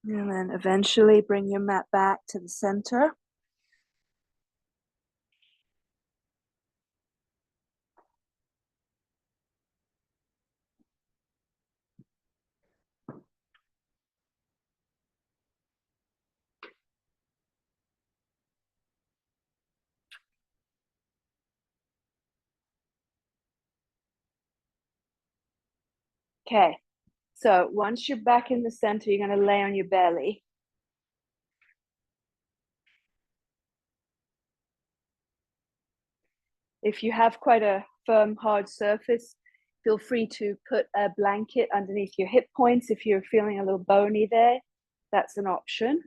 And then eventually bring your mat back to the center. Okay, so once you're back in the center, you're going to lay on your belly. If you have quite a firm, hard surface, feel free to put a blanket underneath your hip points. If you're feeling a little bony there, that's an option.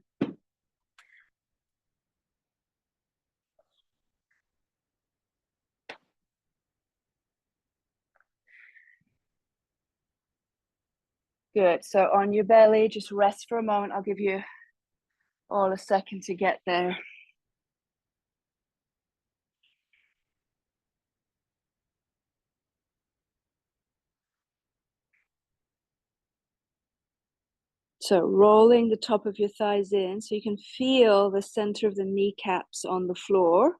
Good. So on your belly, just rest for a moment. I'll give you all a second to get there. So rolling the top of your thighs in so you can feel the center of the kneecaps on the floor.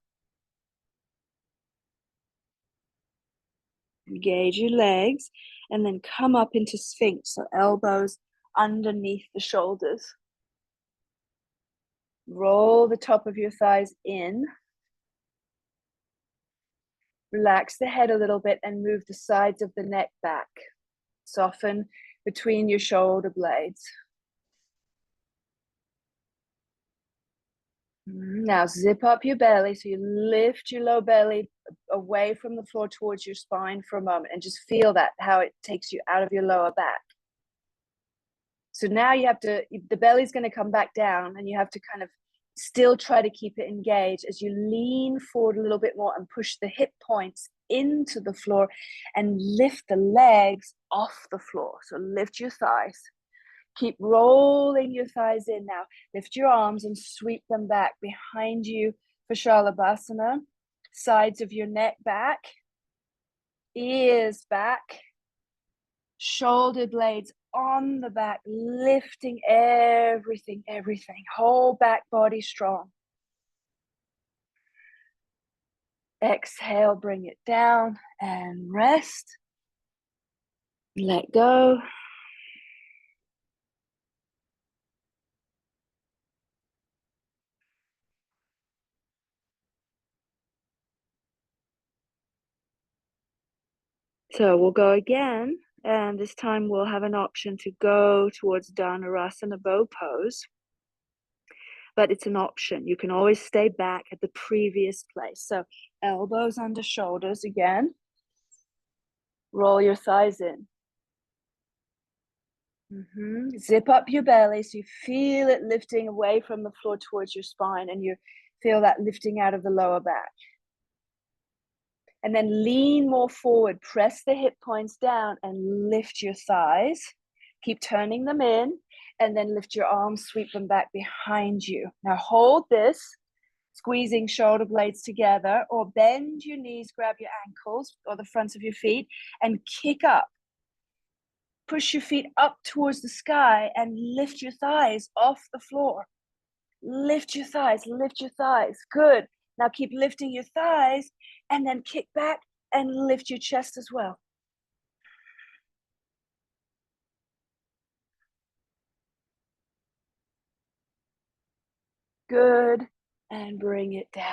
Engage your legs and then come up into Sphinx, so elbows underneath the shoulders. Roll the top of your thighs in. Relax the head a little bit and move the sides of the neck back. Soften between your shoulder blades. Now zip up your belly. So you lift your low belly away from the floor towards your spine for a moment and just feel that, how it takes you out of your lower back. So now you have to, the belly's going to come back down and you have to kind of still try to keep it engaged as you lean forward a little bit more and push the hip points into the floor and lift the legs off the floor. So lift your thighs. Keep rolling your thighs in now. Lift your arms and sweep them back behind you for Shalabhasana. Sides of your neck back. Ears back. Shoulder blades on the back, lifting everything. Whole back body strong. Exhale, bring it down and rest. Let go. So we'll go again, and this time we'll have an option to go towards Dhanurasana bow pose. But it's an option. You can always stay back at the previous place. So elbows under shoulders again. Roll your thighs in. Zip up your belly so you feel it lifting away from the floor towards your spine, and you feel that lifting out of the lower back. And then lean more forward, press the hip points down and lift your thighs. Keep turning them in and then lift your arms, sweep them back behind you. Now hold this, squeezing shoulder blades together, or bend your knees, grab your ankles or the fronts of your feet and kick up. Push your feet up towards the sky and lift your thighs off the floor. Lift your thighs, lift your thighs. Good. Now keep lifting your thighs and then kick back and lift your chest as well. Good. And bring it down.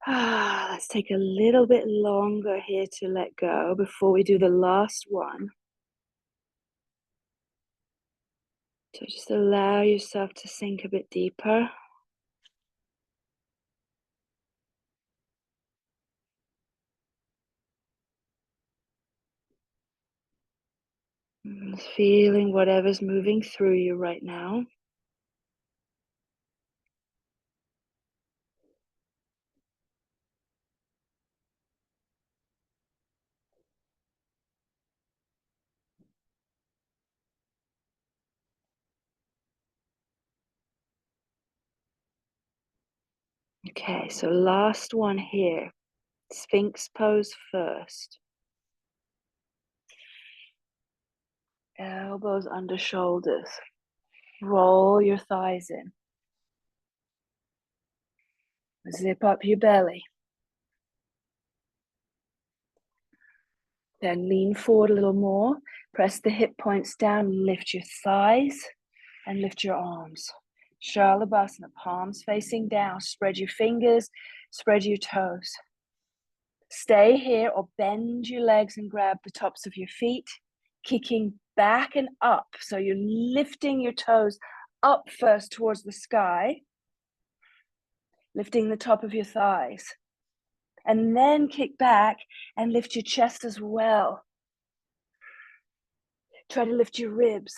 Let's take a little bit longer here to let go before we do the last one. So just allow yourself to sink a bit deeper. Feeling whatever's moving through you right now. Okay, so last one here. Sphinx pose first. Elbows under shoulders. Roll your thighs in. Zip up your belly. Then lean forward a little more. Press the hip points down. Lift your thighs and lift your arms. Shalabhasana, palms facing down. Spread your fingers, spread your toes. Stay here or bend your legs and grab the tops of your feet, kicking back and up. So you're lifting your toes up first towards the sky, lifting the top of your thighs. And then kick back and lift your chest as well. Try to lift your ribs.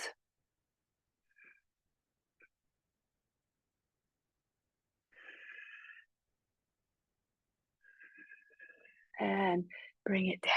And bring it down.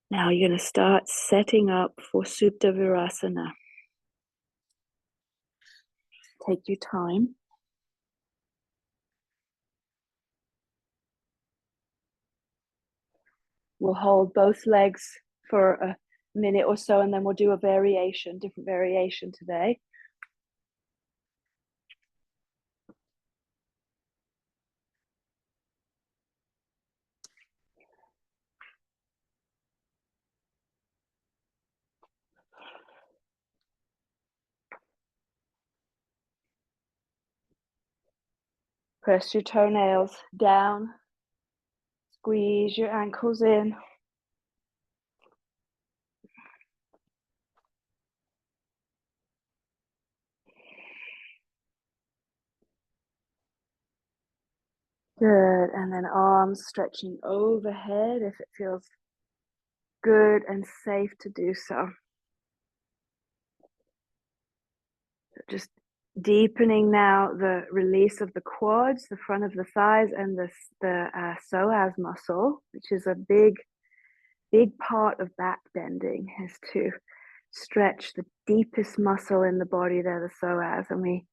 Now you're going to start setting up for Supta Virasana. Take your time. We'll hold both legs for a minute or so, and then we'll do a different variation today. Press your toenails down, squeeze your ankles in. Good, and then arms stretching overhead if it feels good and safe to do so. Just deepening now the release of the quads, the front of the thighs, and the psoas muscle, which is a big part of back bending, is to stretch the deepest muscle in the body there, the psoas, and we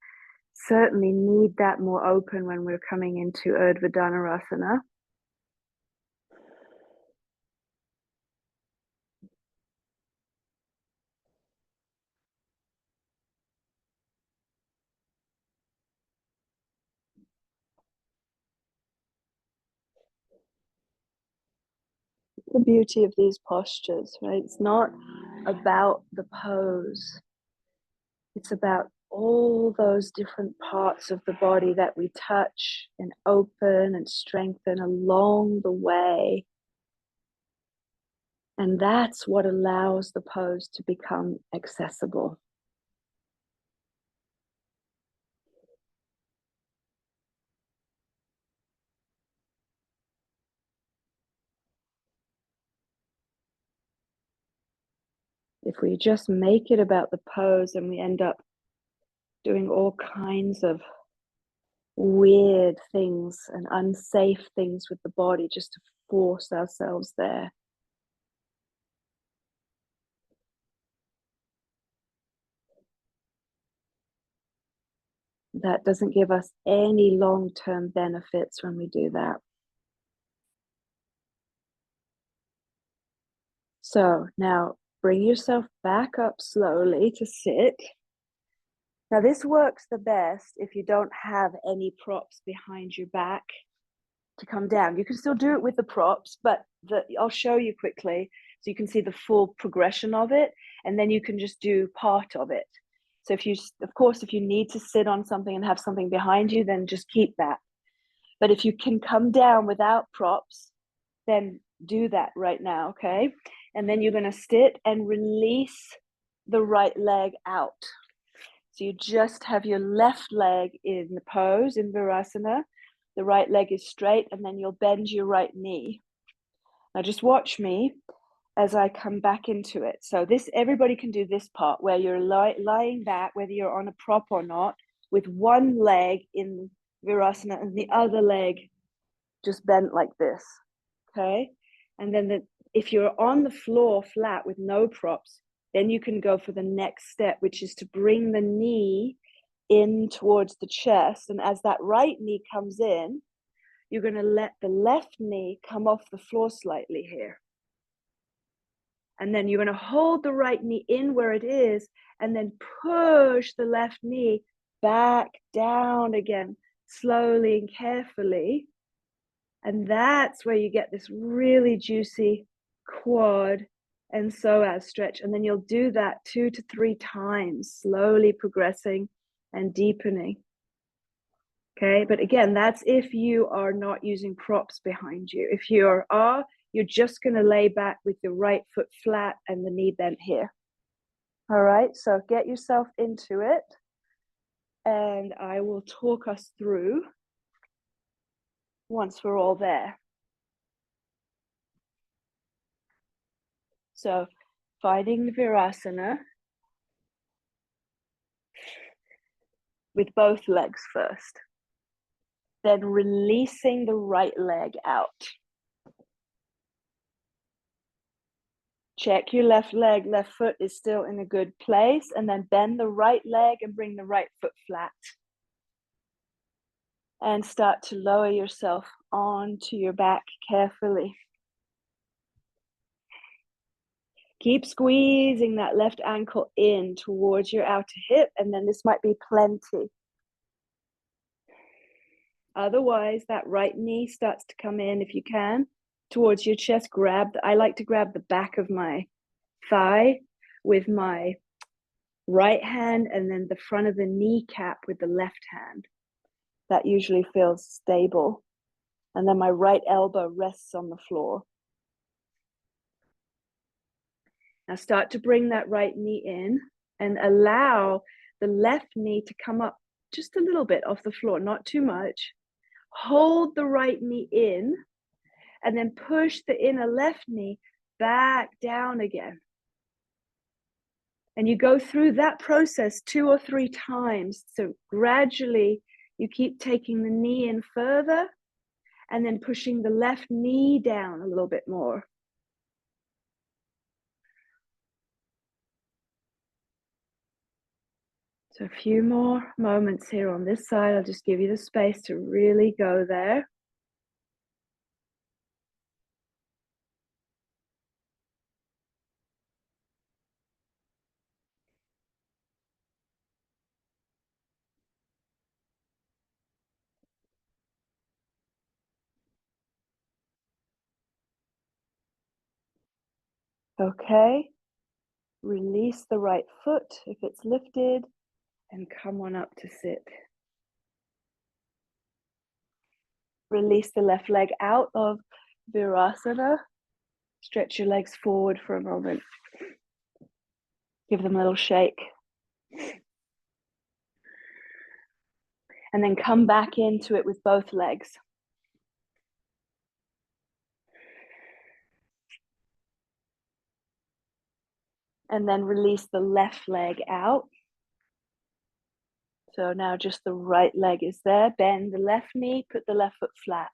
certainly need that more open when we're coming into Urdhva Dhanurasana. The beauty of these postures, right? It's not about the pose. It's about all those different parts of the body that we touch and open and strengthen along the way. And that's what allows the pose to become accessible. If we just make it about the pose, and we end up doing all kinds of weird things and unsafe things with the body just to force ourselves there. That doesn't give us any long-term benefits when we do that. So now bring yourself back up slowly to sit. Now this works the best if you don't have any props behind your back to come down. You can still do it with the props, but I'll show you quickly so you can see the full progression of it, and then you can just do part of it. So if you need to sit on something and have something behind you, then just keep that. But if you can come down without props, then do that right now, okay? And then you're going to sit and release the right leg out. So you just have your left leg in the pose in Virasana. The right leg is straight, and then you'll bend your right knee. Now just watch me as I come back into it. So everybody can do this part where you're lying back, whether you're on a prop or not, with one leg in Virasana and the other leg just bent like this, okay? And then if you're on the floor flat with no props, then you can go for the next step, which is to bring the knee in towards the chest. And as that right knee comes in, you're going to let the left knee come off the floor slightly here. And then you're going to hold the right knee in where it is, and then push the left knee back down again, slowly and carefully. And that's where you get this really juicy quad and psoas stretch. And then you'll do that 2 to 3 times, slowly progressing and deepening. Okay, but again, that's if you are not using props behind you. If you are, you're just going to lay back with the right foot flat and the knee bent here. All right, so get yourself into it, and I will talk us through once we're all there. So finding the Virasana with both legs first, then releasing the right leg out. Check your left foot is still in a good place, and then bend the right leg and bring the right foot flat. And start to lower yourself onto your back carefully. Keep squeezing that left ankle in towards your outer hip, and then this might be plenty. Otherwise, that right knee starts to come in, if you can, towards your chest. I like to grab the back of my thigh with my right hand, and then the front of the kneecap with the left hand. That usually feels stable. And then my right elbow rests on the floor. Now start to bring that right knee in and allow the left knee to come up just a little bit off the floor, not too much. Hold the right knee in and then push the inner left knee back down again. And you go through that process 2 or 3 times. So gradually you keep taking the knee in further and then pushing the left knee down a little bit more. So a few more moments here on this side. I'll just give you the space to really go there. Okay. Release the right foot if it's lifted and come on up to sit. Release the left leg out of Virasana. Stretch your legs forward for a moment. Give them a little shake. And then come back into it with both legs. And then release the left leg out. So now just the right leg is there. Bend the left knee, put the left foot flat.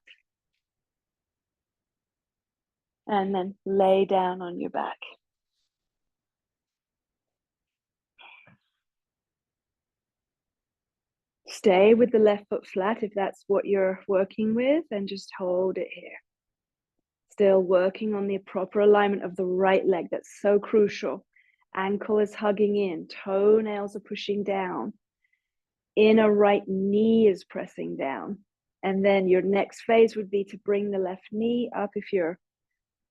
And then lay down on your back. Stay with the left foot flat if that's what you're working with, and just hold it here. Still working on the proper alignment of the right leg. That's so crucial. Ankle is hugging in, toenails are pushing down. Inner right knee is pressing down. And then your next phase would be to bring the left knee up if you're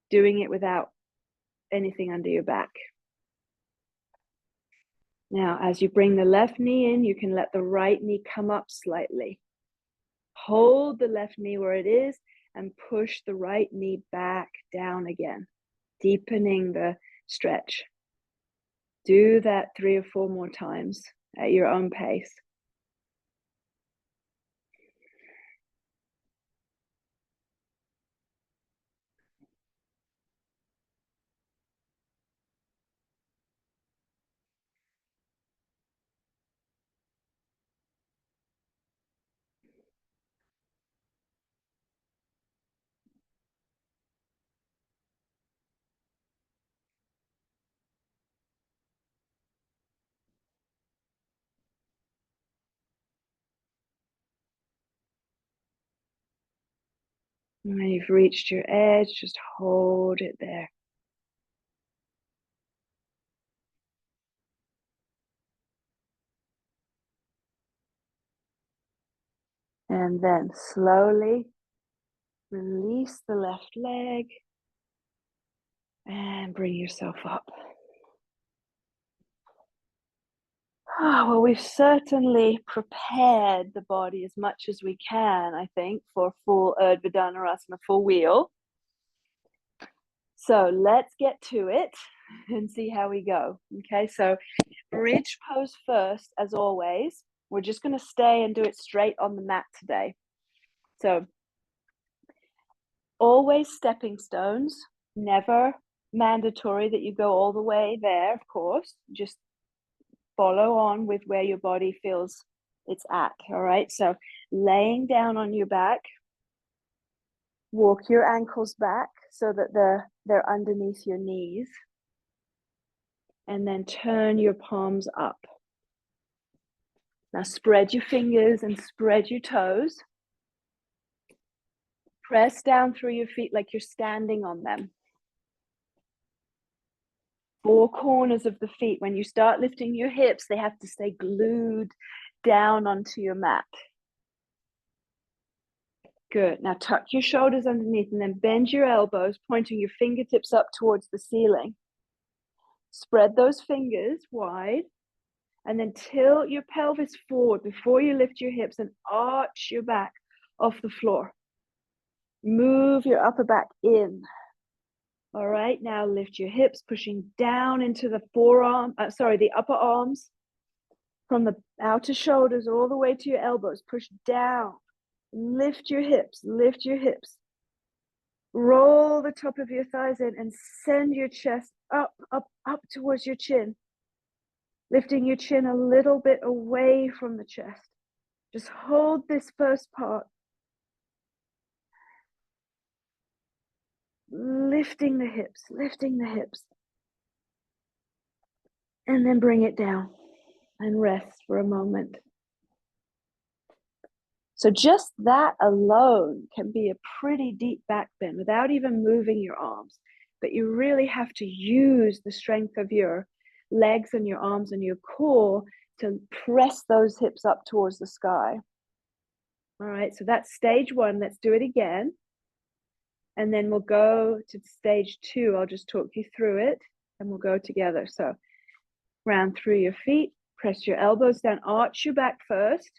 doing it without anything under your back. Now, as you bring the left knee in, you can let the right knee come up slightly. Hold the left knee where it is and push the right knee back down again, deepening the stretch. Do that 3 or 4 more times at your own pace. When you've reached your edge, just hold it there. And then slowly release the left leg and bring yourself up. Well, we've certainly prepared the body as much as we can, I think, for full Urdhva Dhanurasana, full wheel. So let's get to it and see how we go. Okay, so bridge pose first, as always. We're just going to stay and do it straight on the mat today. So always stepping stones, never mandatory that you go all the way there, of course. Just follow on with where your body feels it's at. All right, so laying down on your back, walk your ankles back so that they're underneath your knees, and then turn your palms up. Now spread your fingers and spread your toes. Press down through your feet like you're standing on them. Four corners of the feet. When you start lifting your hips, they have to stay glued down onto your mat. Good. Now tuck your shoulders underneath and then bend your elbows, pointing your fingertips up towards the ceiling. Spread those fingers wide and then tilt your pelvis forward before you lift your hips and arch your back off the floor. Move your upper back in. All right, now lift your hips, pushing down into the the upper arms from the outer shoulders all the way to your elbows. Push down. Lift your hips, lift your hips. Roll the top of your thighs in and send your chest up, up, up towards your chin. Lifting your chin a little bit away from the chest. Just hold this first part. Lifting the hips, lifting the hips. And then bring it down and rest for a moment. So just that alone can be a pretty deep back bend without even moving your arms. But you really have to use the strength of your legs and your arms and your core to press those hips up towards the sky. All right, so that's stage one. Let's do it again. And then we'll go to stage two. I'll just talk you through it and we'll go together. So round through your feet, press your elbows down, arch your back first.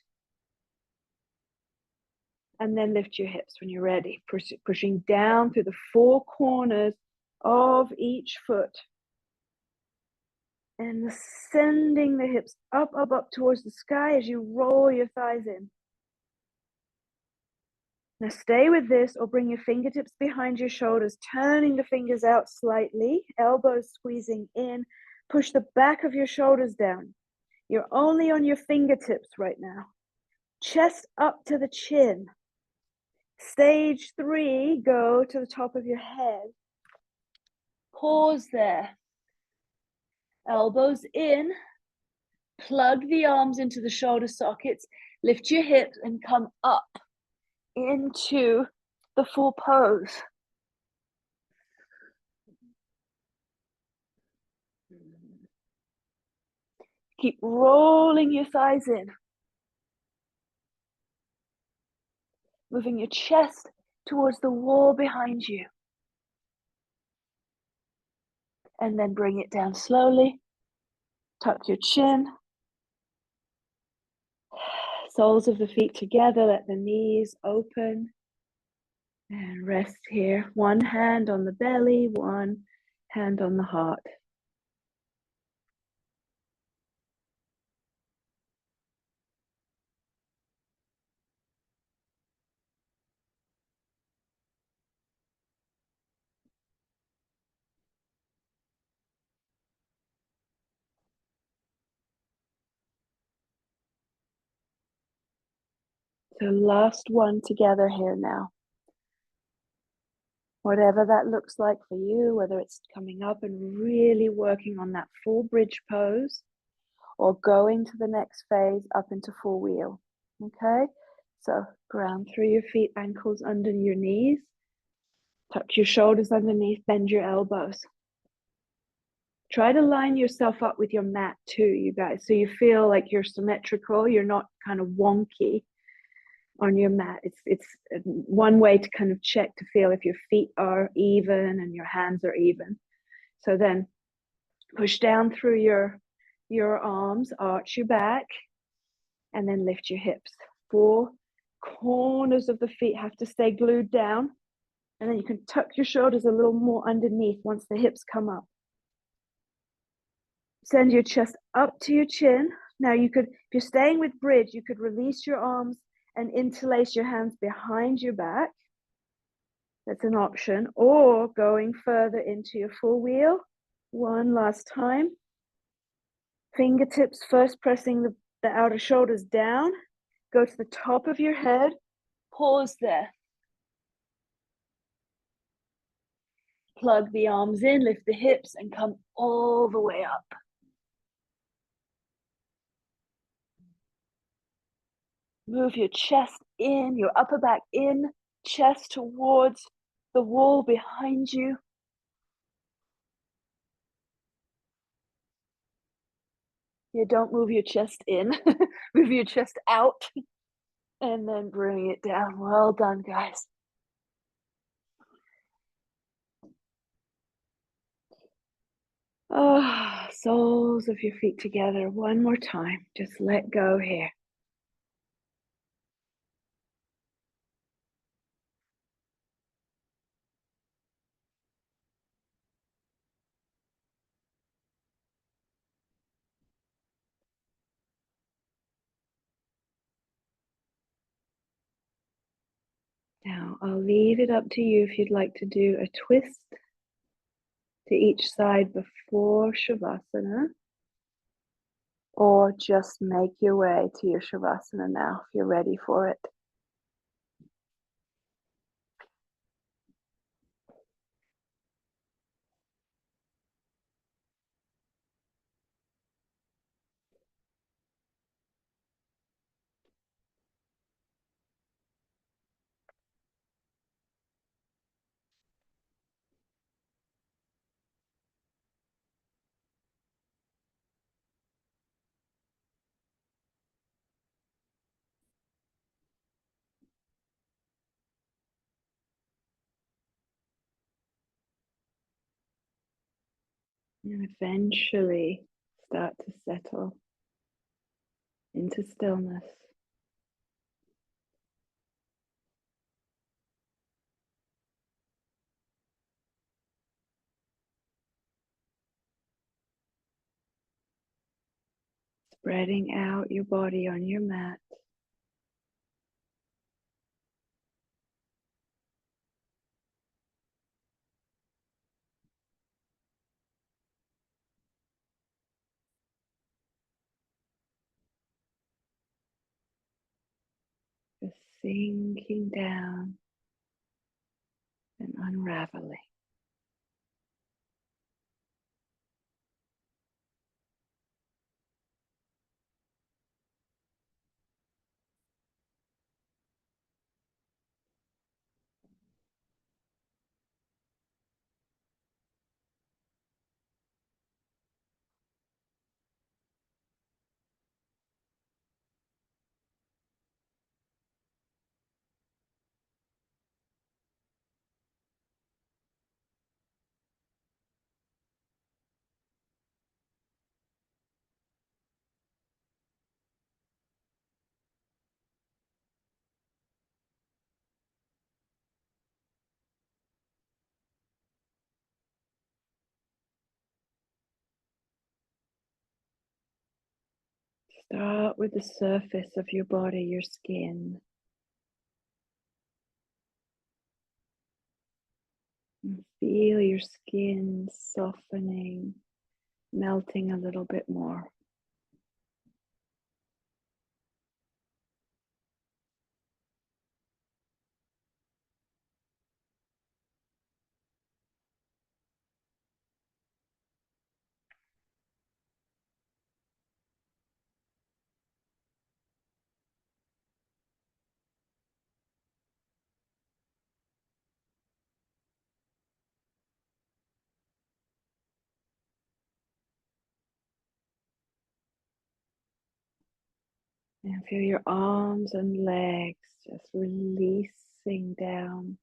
And then lift your hips when you're ready, pushing down through the four corners of each foot. And sending the hips up, up, up towards the sky as you roll your thighs in. Now stay with this or bring your fingertips behind your shoulders, turning the fingers out slightly, elbows squeezing in. Push the back of your shoulders down. You're only on your fingertips right now. Chest up to the chin. Stage three, go to the top of your head. Pause there. Elbows in. Plug the arms into the shoulder sockets. Lift your hips and come up into the full pose. Keep rolling your thighs in. Moving your chest towards the wall behind you. And then bring it down slowly. Tuck your chin. Soles of the feet together, let the knees open. And rest here. One hand on the belly, one hand on the heart. So last one together here now. Whatever that looks like for you, whether it's coming up and really working on that full bridge pose or going to the next phase up into full wheel. Okay, so ground through your feet, ankles under your knees. Tuck your shoulders underneath, bend your elbows. Try to line yourself up with your mat too, you guys, so you feel like you're symmetrical, you're not kind of wonky on your mat. It's one way to kind of check to feel if your feet are even and your hands are even. So then push down through your arms, arch your back, and then lift your hips. Four corners of the feet have to stay glued down. And then you can tuck your shoulders a little more underneath once the hips come up. Send your chest up to your chin. Now you could, if you're staying with bridge, you could release your arms and interlace your hands behind your back. That's an option. Or going further into your full wheel. One last time. Fingertips first pressing the outer shoulders down. Go to the top of your head. Pause there. Plug the arms in, lift the hips, and come all the way up. Move your chest in, your upper back in, chest towards the wall behind you. Yeah, don't move your chest in. Move your chest out and then bring it down. Well done, guys. Oh, soles of your feet together one more time. Just let go here. Now, I'll leave it up to you if you'd like to do a twist to each side before Shavasana, or just make your way to your Shavasana now if you're ready for it. And eventually start to settle into stillness. Spreading out your body on your mat. Just sinking down and unraveling. Start with the surface of your body, your skin. And feel your skin softening, melting a little bit more. And feel your arms and legs just releasing down.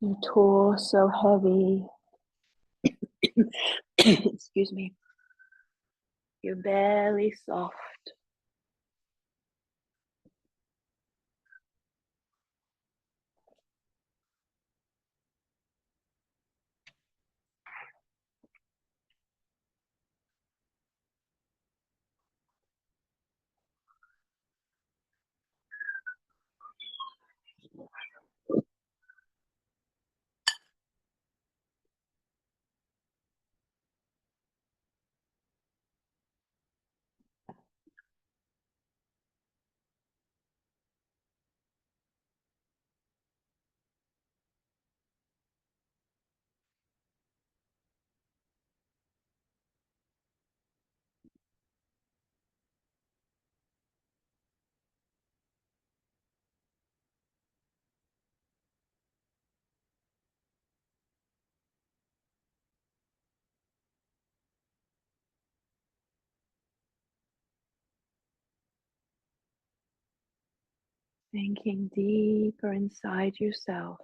Your torso heavy. Excuse me. Your belly soft. Thinking deeper inside yourself.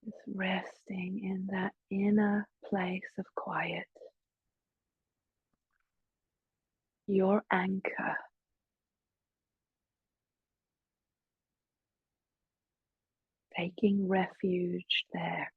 Just resting in that inner place of quiet. Your anchor. Taking refuge there.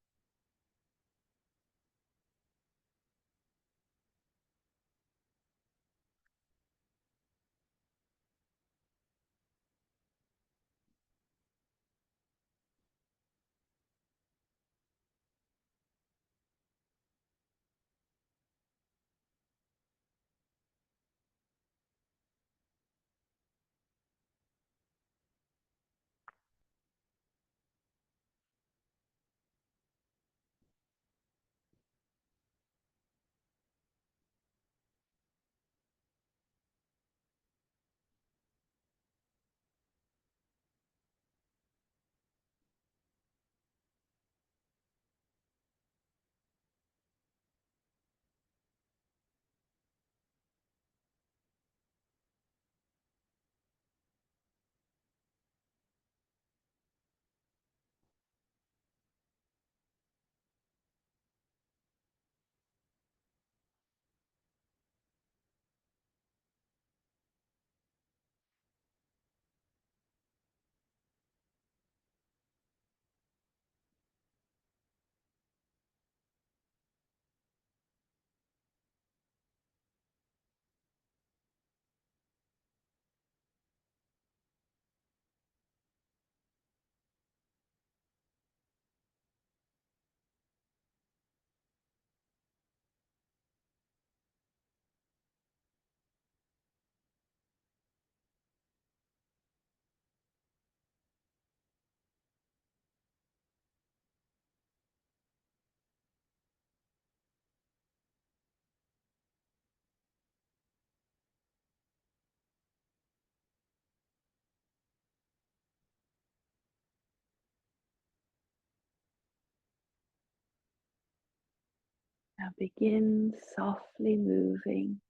Now begin softly moving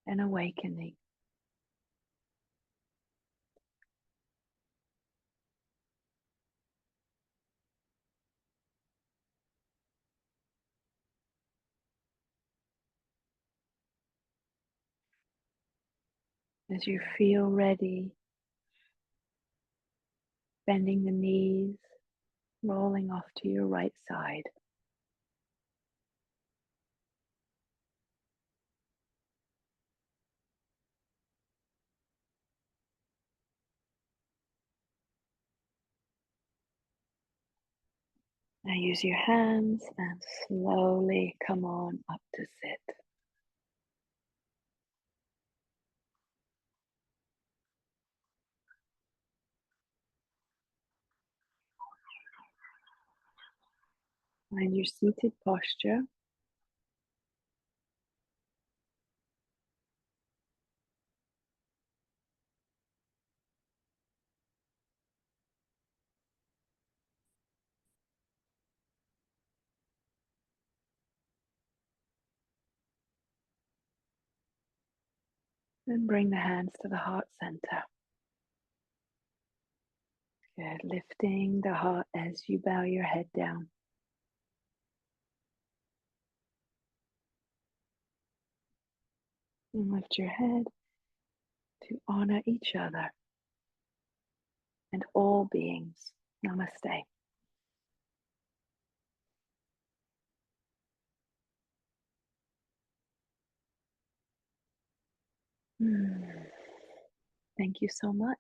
and awakening. As you feel ready, bending the knees, rolling off to your right side. Now use your hands and slowly come on up to sit. Find your seated posture. And bring the hands to the heart center. Good. Lifting the heart as you bow your head down. And lift your head to honor each other and all beings. Namaste. Thank you so much.